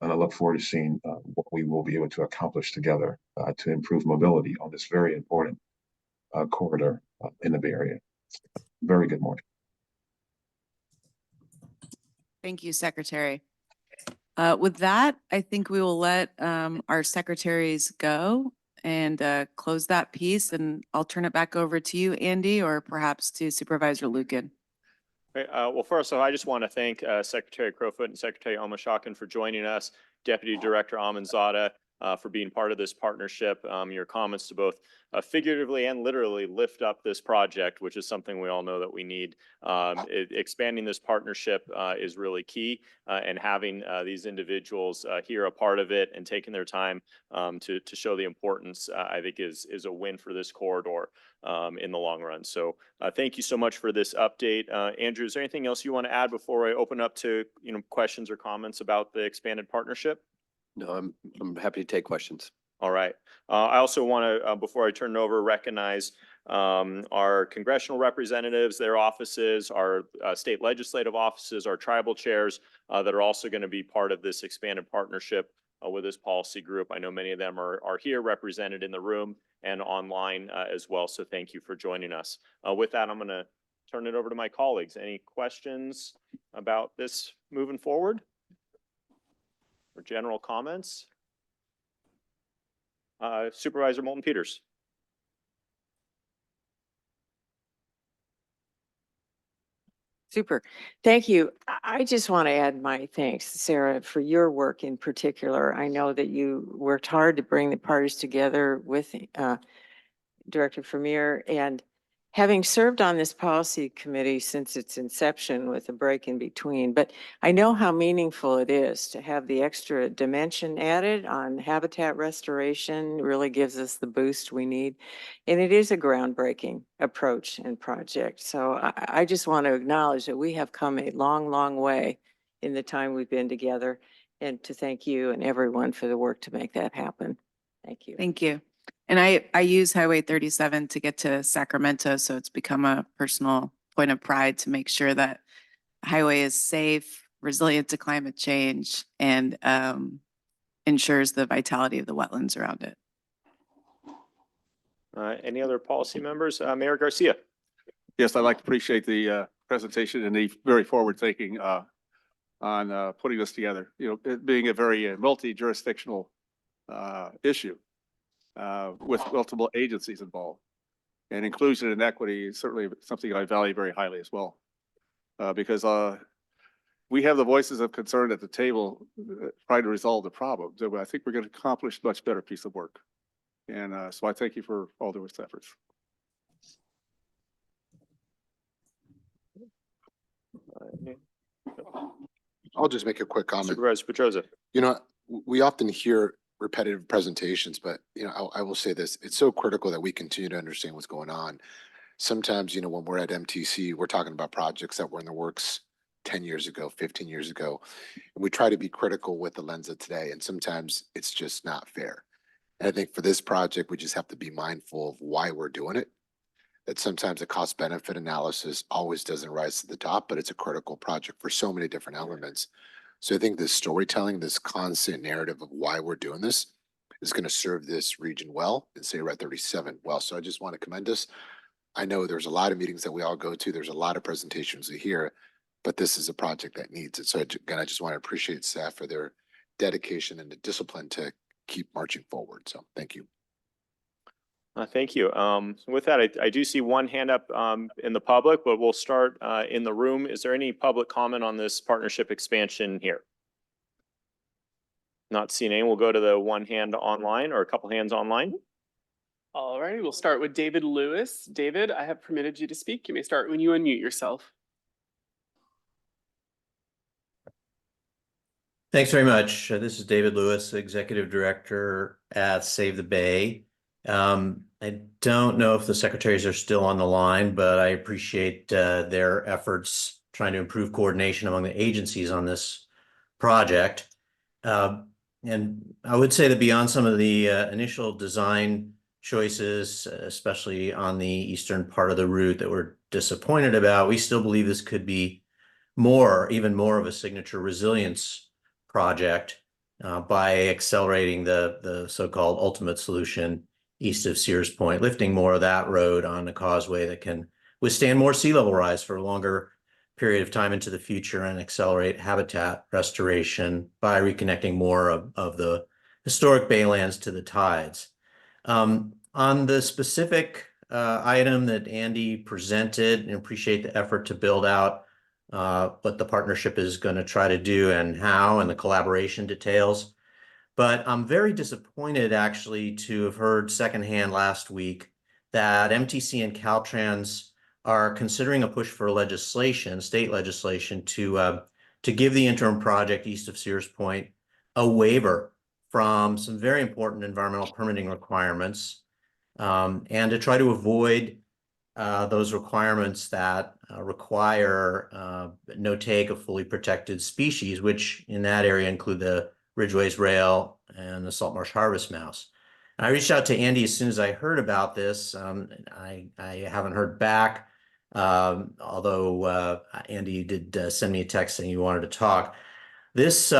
and I look forward to seeing what we will be able to accomplish together to improve mobility on this very important corridor in the Bay Area. Very good morning. Thank you, Secretary. With that, I think we will let our secretaries go and close that piece, and I'll turn it back over to you, Andy, or perhaps to Supervisor Lukin. Great. Well, first off, I just want to thank Secretary Crowfoot and Secretary Almashakin for joining us, Deputy Director Amanzadeh for being part of this partnership. Your comments to both figuratively and literally lift up this project, which is something we all know that we need. Expanding this partnership is really key, and having these individuals here a part of it and taking their time to show the importance, I think is a win for this corridor in the long run. So thank you so much for this update. Andrew, is there anything else you want to add before I open up to questions or comments about the expanded partnership? No, I'm happy to take questions. All right. I also want to, before I turn it over, recognize our congressional representatives, their offices, our state legislative offices, our tribal chairs that are also going to be part of this expanded partnership with this policy group. I know many of them are here represented in the room and online as well. So thank you for joining us. With that, I'm going to turn it over to my colleagues. Any questions about this moving forward? Or general comments? Supervisor Moulton Peters. Super. Thank you. I just want to add my thanks, Sarah, for your work in particular. I know that you worked hard to bring the parties together with Director Vermeer, and having served on this policy committee since its inception with a break in between, but I know how meaningful it is to have the extra dimension added on habitat restoration. Really gives us the boost we need. And it is a groundbreaking approach and project. So I just want to acknowledge that we have come a long, long way in the time we've been together, and to thank you and everyone for the work to make that happen. Thank you. Thank you. And I use Highway 37 to get to Sacramento, so it's become a personal point of pride to make sure that the highway is safe, resilient to climate change, and ensures the vitality of the wetlands around it. Any other policy members? Mayor Garcia. Yes, I'd like to appreciate the presentation and the very forward thinking on putting this together. You know, it being a very multi-jurisdictional issue with multiple agencies involved, and inclusion and equity is certainly something I value very highly as well, because we have the voices of concern at the table trying to resolve the problem. So I think we're going to accomplish a much better piece of work, and so I thank you for all those efforts. I'll just make a quick comment. Supervisor Petroza. You know, we often hear repetitive presentations, but you know, I will say this: it's so critical that we continue to understand what's going on. Sometimes, you know, when we're at MTC, we're talking about projects that were in the works 10 years ago, 15 years ago, and we try to be critical with the lens of today. And sometimes it's just not fair. And I think for this project, we just have to be mindful of why we're doing it. That sometimes the cost benefit analysis always doesn't rise to the top, but it's a critical project for so many different elements. So I think this storytelling, this constant narrative of why we're doing this is going to serve this region well, and say Route 37 well. So I just want to commend us. I know there's a lot of meetings that we all go to. There's a lot of presentations we hear, but this is a project that needs it. So again, I just want to appreciate staff for their dedication and the discipline to keep marching forward. So thank you. Thank you. With that, I do see one hand up in the public, but we'll start in the room. Is there any public comment on this partnership expansion here? Not seeing any. We'll go to the one hand online, or a couple hands online. All right, we'll start with David Lewis. David, I have permitted you to speak. You may start when you unmute yourself. Thanks very much. This is David Lewis, Executive Director at Save the Bay. I don't know if the secretaries are still on the line, but I appreciate their efforts trying to improve coordination among the agencies on this project. And I would say that beyond some of the initial design choices, especially on the eastern part of the route that we're disappointed about, we still believe this could be even more of a signature resilience project by accelerating the so-called ultimate solution east of Sears Point, lifting more of that road on a causeway that can withstand more sea level rise for a longer period of time into the future, and accelerate habitat restoration by reconnecting more of the historic Baylands to the tides. On the specific item that Andy presented, and appreciate the effort to build out what the partnership is going to try to do and how, and the collaboration details. But I'm very disappointed actually to have heard secondhand last week that MTC and Caltrans are considering a push for legislation, state legislation, to give the interim project east of Sears Point a waiver from some very important environmental permitting requirements, and to try to avoid those requirements that require no take of fully protected species, which in that area include the Ridgway's rail and the saltmarsh harvest mouse. And I reached out to Andy as soon as I heard about this. I haven't heard back, although Andy did send me a text saying he wanted to talk. This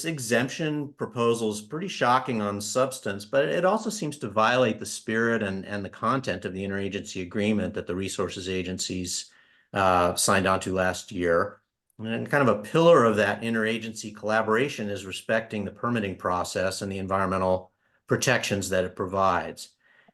exemption proposal is pretty shocking on substance, but it also seems to violate the spirit and the content of the interagency agreement that the resources agencies signed onto last year. And kind of a pillar of that interagency collaboration is respecting the permitting process and the environmental protections that it provides.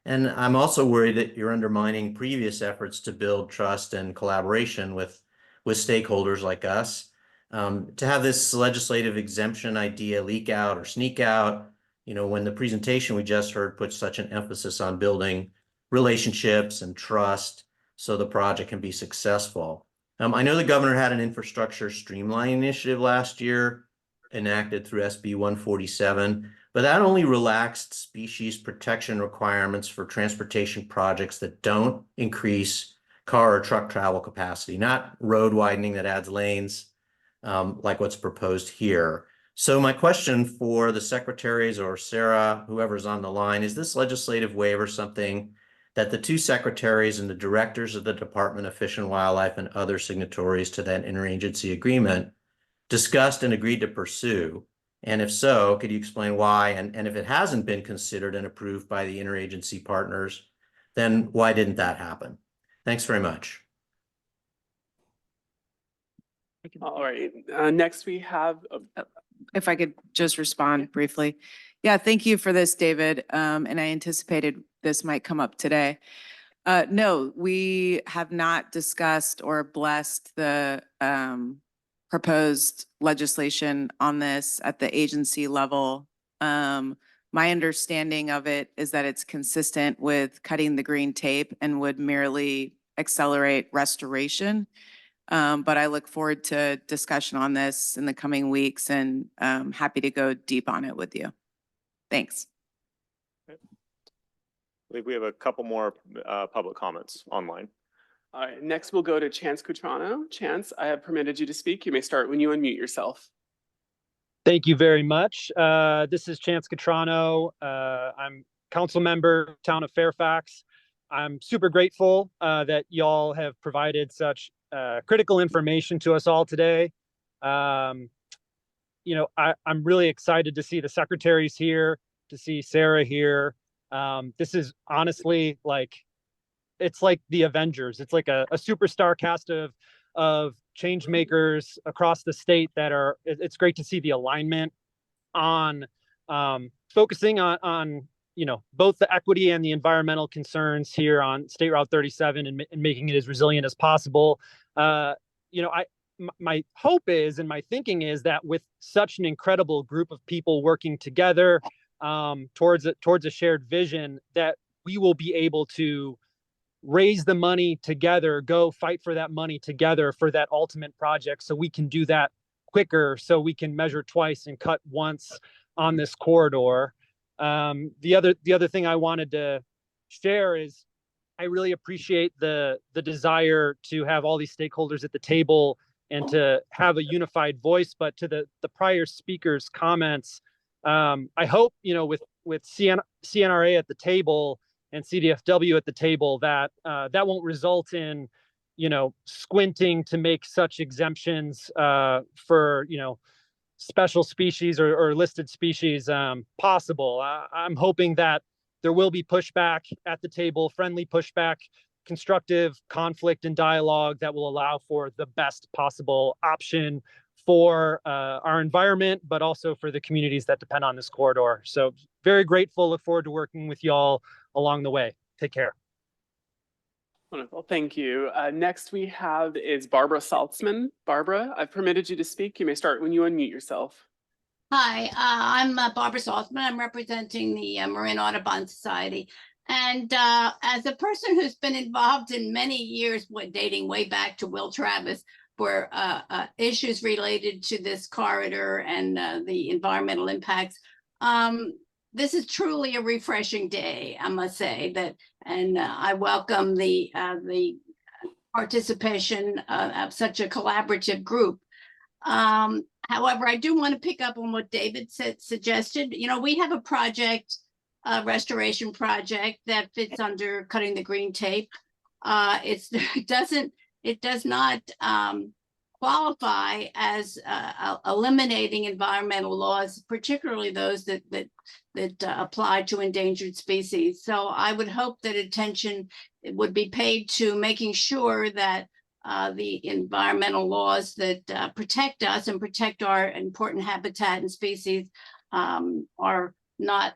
And I'm also worried that you're undermining previous efforts to build trust and collaboration with with stakeholders like us. To have this legislative exemption idea leak out or sneak out, when the presentation we just heard puts such an emphasis on building relationships and trust so the project can be successful. I know the governor had an infrastructure streamlining initiative last year enacted through SB 147, but that only relaxed species protection requirements for transportation projects that don't increase car or truck travel capacity, not road widening that adds lanes, like what's proposed here. So my question for the secretaries or Sarah, whoever's on the line, is this legislative waiver something that the two secretaries and the directors of the Department of Fish and Wildlife and other signatories to that interagency agreement discussed and agreed to pursue? And if so, could you explain why? And if it hasn't been considered and approved by the interagency partners, then why didn't that happen? Thanks very much. All right, next we have. If I could just respond briefly. Yeah, thank you for this, David. And I anticipated this might come up today. No, we have not discussed or blessed the proposed legislation on this at the agency level. My understanding of it is that it's consistent with cutting the green tape and would merely accelerate restoration. But I look forward to discussion on this in the coming weeks and happy to go deep on it with you. Thanks. I believe we have a couple more public comments online. All right, next we'll go to Chance Cutrano. Chance, I have permitted you to speak. You may start when you unmute yourself. Thank you very much. This is Chance Cutrano. I'm council member, Town of Fairfax. I'm super grateful that y'all have provided such critical information to us all today. I'm really excited to see the secretaries here, to see Sarah here. This is honestly it's like the Avengers. It's like a superstar cast of change makers across the state that are, it's great to see the alignment on focusing on both the equity and the environmental concerns here on State Route 37 and making it as resilient as possible. My hope is, and my thinking is that with such an incredible group of people working together towards a shared vision, that we will be able to raise the money together, go fight for that money together for that ultimate project, so we can do that quicker, so we can measure twice and cut once on this corridor. The other thing I wanted to share is I really appreciate the desire to have all these stakeholders at the table and to have a unified voice. But to the prior speakers' comments, I hope with CNRA at the table and CDFW at the table that that won't result in squinting to make such exemptions for special species or listed species possible. I'm hoping that there will be pushback at the table, friendly pushback, constructive conflict and dialogue that will allow for the best possible option for our environment, but also for the communities that depend on this corridor. So very grateful, look forward to working with y'all along the way. Take care. Wonderful, thank you. Next we have is Barbara Saltzman. Barbara, I've permitted you to speak. You may start when you unmute yourself. Hi, I'm Barbara Saltzman. I'm representing the Marine Audubon Society. And as a person who's been involved in many years, dating way back to Will Travis, for issues related to this corridor and the environmental impacts, this is truly a refreshing day, I must say that, and I welcome the participation of such a collaborative group. However, I do want to pick up on what David suggested. We have a project, a restoration project that fits under cutting the green tape. It does not qualify as eliminating environmental laws, particularly those that apply to endangered species. So I would hope that attention would be paid to making sure that the environmental laws that protect us and protect our important habitat and species are not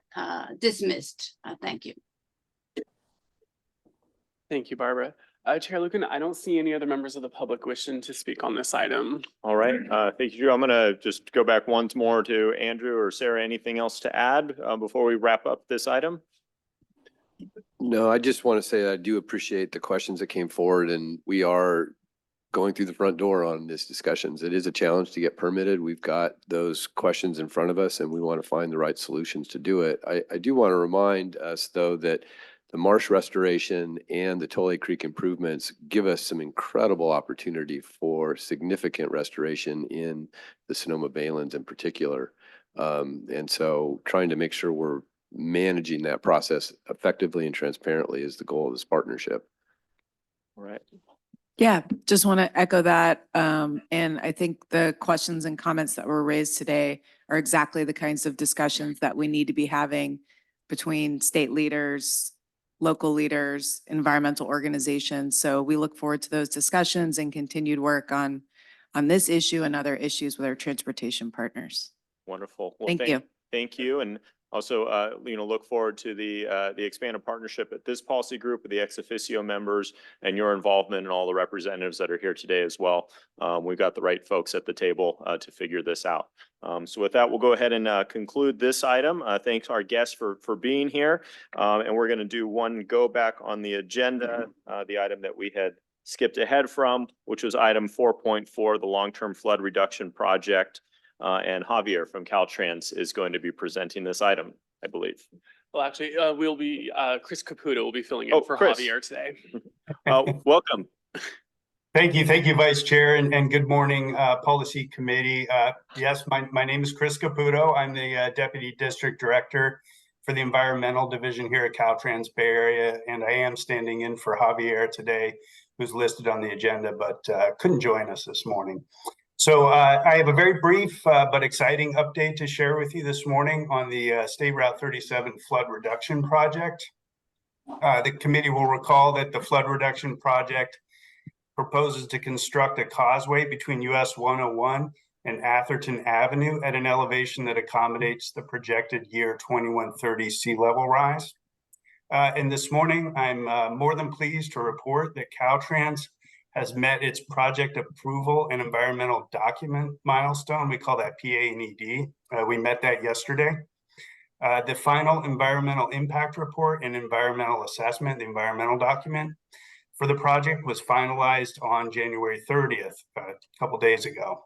dismissed. Thank you. Thank you, Barbara. Chair Lucan, I don't see any other members of the public wishing to speak on this item. All right, thank you, Drew. I'm gonna just go back once more to Andrew or Sarah. Anything else to add before we wrap up this item? No, I just want to say I do appreciate the questions that came forward, and we are going through the front door on this discussions. It is a challenge to get permitted. We've got those questions in front of us, and we want to find the right solutions to do it. I do want to remind us, though, that the marsh restoration and the Tole Creek improvements give us some incredible opportunity for significant restoration in the Sonoma Baylands in particular. And so trying to make sure we're managing that process effectively and transparently is the goal of this partnership. All right. Yeah, just want to echo that. And I think the questions and comments that were raised today are exactly the kinds of discussions that we need to be having between state leaders, local leaders, environmental organizations. So we look forward to those discussions and continued work on this issue and other issues with our transportation partners. Wonderful. Well, Thank you. Thank you. And also, look forward to the expanded partnership at this policy group with the ex officio members and your involvement and all the representatives that are here today as well. We've got the right folks at the table to figure this out. So with that, we'll go ahead and conclude this item. Thanks our guests for being here. And we're going to do one go back on the agenda, the item that we had skipped ahead from, which was item 4.4, the long-term flood reduction project. And Javier from Caltrans is going to be presenting this item, I believe. Well, actually, we'll be, Chris Caputo will be filling in for Chris. Javier today. Welcome. Thank you, Vice Chair, and good morning, Policy Committee. Yes, my name is Chris Caputo. I'm the Deputy District Director for the Environmental Division here at Caltrans Bay Area, and I am standing in for Javier today, who's listed on the agenda, but couldn't join us this morning. So I have a very brief but exciting update to share with you this morning on the State Route 37 flood reduction project. The committee will recall that the flood reduction project proposes to construct a causeway between US 101 and Atherton Avenue at an elevation that accommodates the projected year 2130 sea level rise. And this morning, I'm more than pleased to report that Caltrans has met its project approval and environmental document milestone. We call that PA&ED. We met that yesterday. The final environmental impact report and environmental assessment, the environmental document for the project was finalized on January 30th, a couple days ago.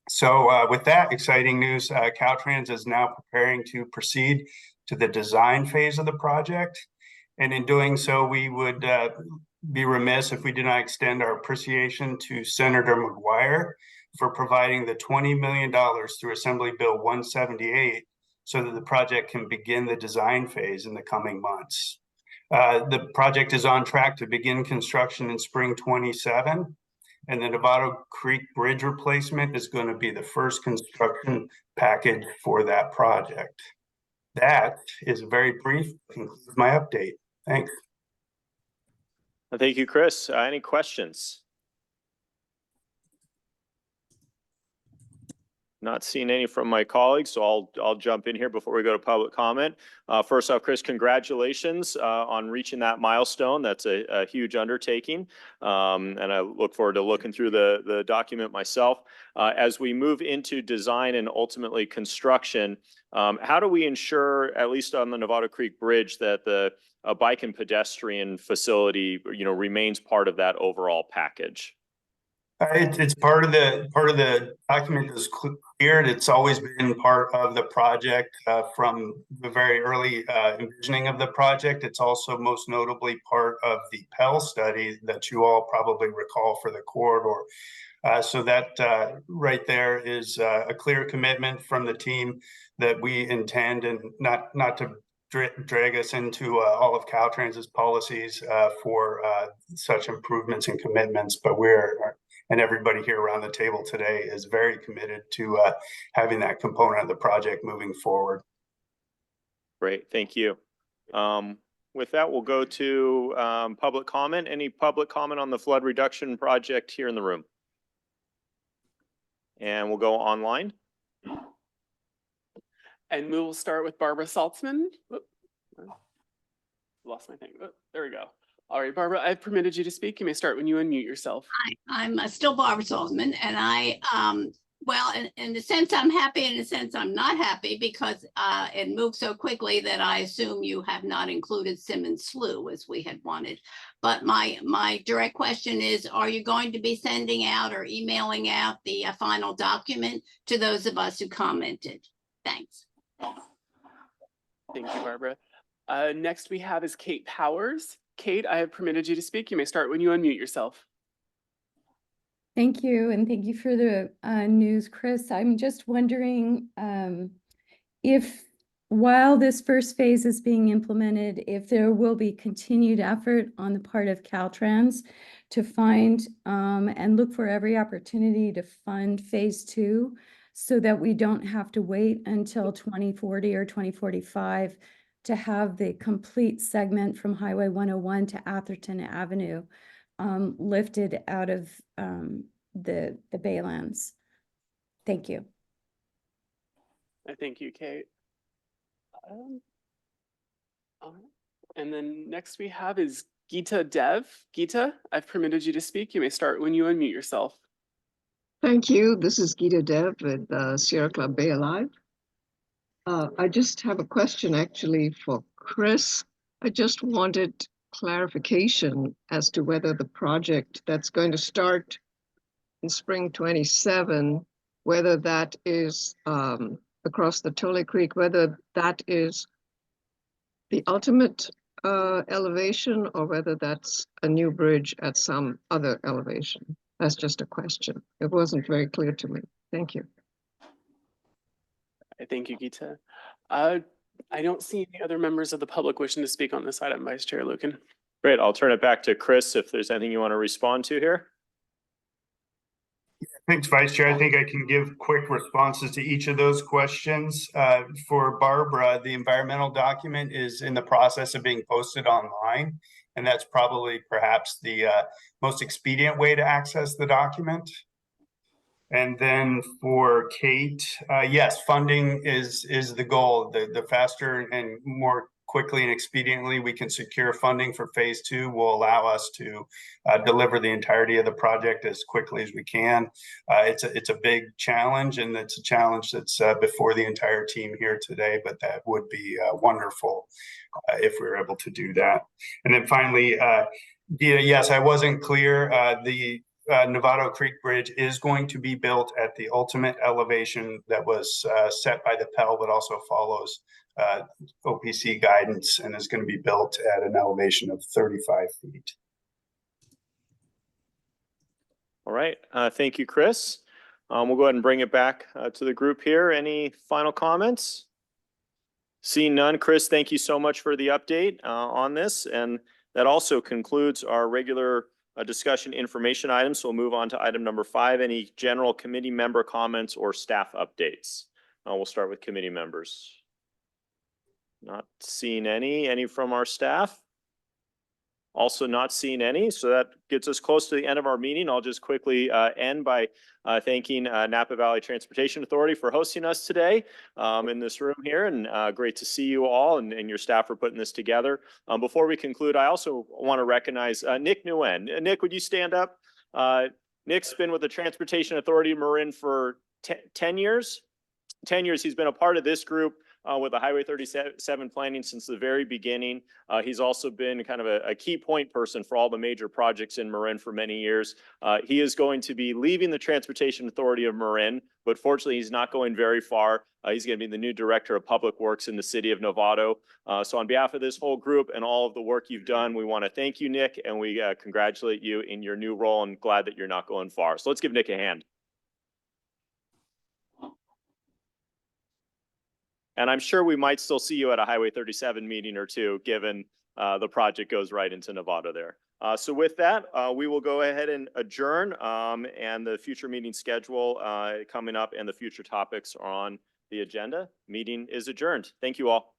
So with that exciting news, Caltrans is now preparing to proceed to the design phase of the project. And in doing so, we would be remiss if we did not extend our appreciation to Senator McGuire for providing the $20 million through Assembly Bill 178 so that the project can begin the design phase in the coming months. The project is on track to begin construction in spring 27, and the Novato Creek Bridge replacement is going to be the first construction package for that project. That is a very brief, concludes my update. Thanks. Thank you, Chris. Any questions? Not seeing any from my colleagues, so I'll jump in here before we go to public comment. First off, Chris, congratulations on reaching that milestone. That's a huge undertaking, and I look forward to looking through the document myself. As we move into design and ultimately construction, how do we ensure, at least on the Novato Creek Bridge, that the bike and pedestrian facility, remains part of that overall package? It's part of the document is cleared. It's always been part of the project from the very early envisioning of the project. It's also most notably part of the Pell study that you all probably recall for the corridor. So that right there is a clear commitment from the team that we intend, and not to drag us into all of Caltrans's policies for such improvements and commitments, but and everybody here around the table today is very committed to having that component of the project moving forward. Great, thank you. With that, we'll go to public comment. Any public comment on the flood reduction project here in the room? And we'll go online. And we will start with Barbara Saltzman. Lost my thing. There we go. All right, Barbara, I've permitted you to speak. You may start when you unmute yourself. I'm still Barbara Salzman, and well, in a sense, I'm happy. In a sense, I'm not happy because it moved so quickly that I assume you have not included Simmons Slough as we had wanted. But my direct question is, are you going to be sending out or emailing out the final document to those of us who commented? Thanks. Thank you, Barbara. Next we have is Kate Powers. Kate, I have permitted you to speak. You may start when you unmute yourself. Thank you, and thank you for the news, Chris. I'm just wondering if, while this first phase is being implemented, if there will be continued effort on the part of Caltrans to find and look for every opportunity to fund phase 2 so that we don't have to wait until 2040 or 2045 to have the complete segment from Highway 101 to Atherton Avenue lifted out of the Baylands. Thank you. I thank you, Kate. All right. And then next we have is Geeta Dev. Geeta, I've permitted you to speak. You may start when you unmute yourself. Thank you. This is Geeta Dev with Sierra Club Bay Alive. I just have a question actually for Chris. I just wanted clarification as to whether the project that's going to start in spring 27, whether that is across the Tole Creek, whether that is the ultimate elevation or whether that's a new bridge at some other elevation. That's just a question. It wasn't very clear to me. Thank you. Thank you, Geeta. I don't see any other members of the public wishing to speak on this item, Vice Chair Lucan. Great. I'll turn it back to Chris if there's anything you want to respond to here. Thanks, Vice Chair. I think I can give quick responses to each of those questions. For Barbara, the environmental document is in the process of being posted online, and that's probably perhaps the most expedient way to access the document. And then for Kate, yes, funding is the goal. The faster and more quickly and expediently we can secure funding for phase 2 will allow us to deliver the entirety of the project as quickly as we can. It's a big challenge, and it's a challenge that's before the entire team here today, but that would be wonderful if we were able to do that. And then finally, yes, I wasn't clear. The Novato Creek Bridge is going to be built at the ultimate elevation that was set by the Pell, but also follows OPC guidance, and is going to be built at an elevation of 35 feet. All right. Thank you, Chris. We'll go ahead and bring it back to the group here. Any final comments? Seeing none, Chris, thank you so much for the update on this. And that also concludes our regular discussion information items. So we'll move on to item number 5, any general committee member comments or staff updates. We'll start with committee members. Not seeing any from our staff. Also not seeing any, so that gets us close to the end of our meeting. I'll just quickly end by thanking Napa Valley Transportation Authority for hosting us today in this room here, and great to see you all and your staff for putting this together. Before we conclude, I also want to recognize Nick Nguyen. Nick, would you stand up? Nick's been with the Transportation Authority of Marin for 10 years. 10 years he's been a part of this group with the Highway 37 planning since the very beginning. He's also been kind of a key point person for all the major projects in Marin for many years. He is going to be leaving the Transportation Authority of Marin, but fortunately he's not going very far. He's going to be the new Director of Public Works in the city of Novato. So on behalf of this whole group and all of the work you've done, we want to thank you, Nick, and we congratulate you in your new role and glad that you're not going far. So let's give Nick a hand. And I'm sure we might still see you at a Highway 37 meeting or two, given the project goes right into Novato there. So with that, we will go ahead and adjourn, and the future meeting schedule coming up and the future topics are on the agenda. Meeting is adjourned. Thank you all.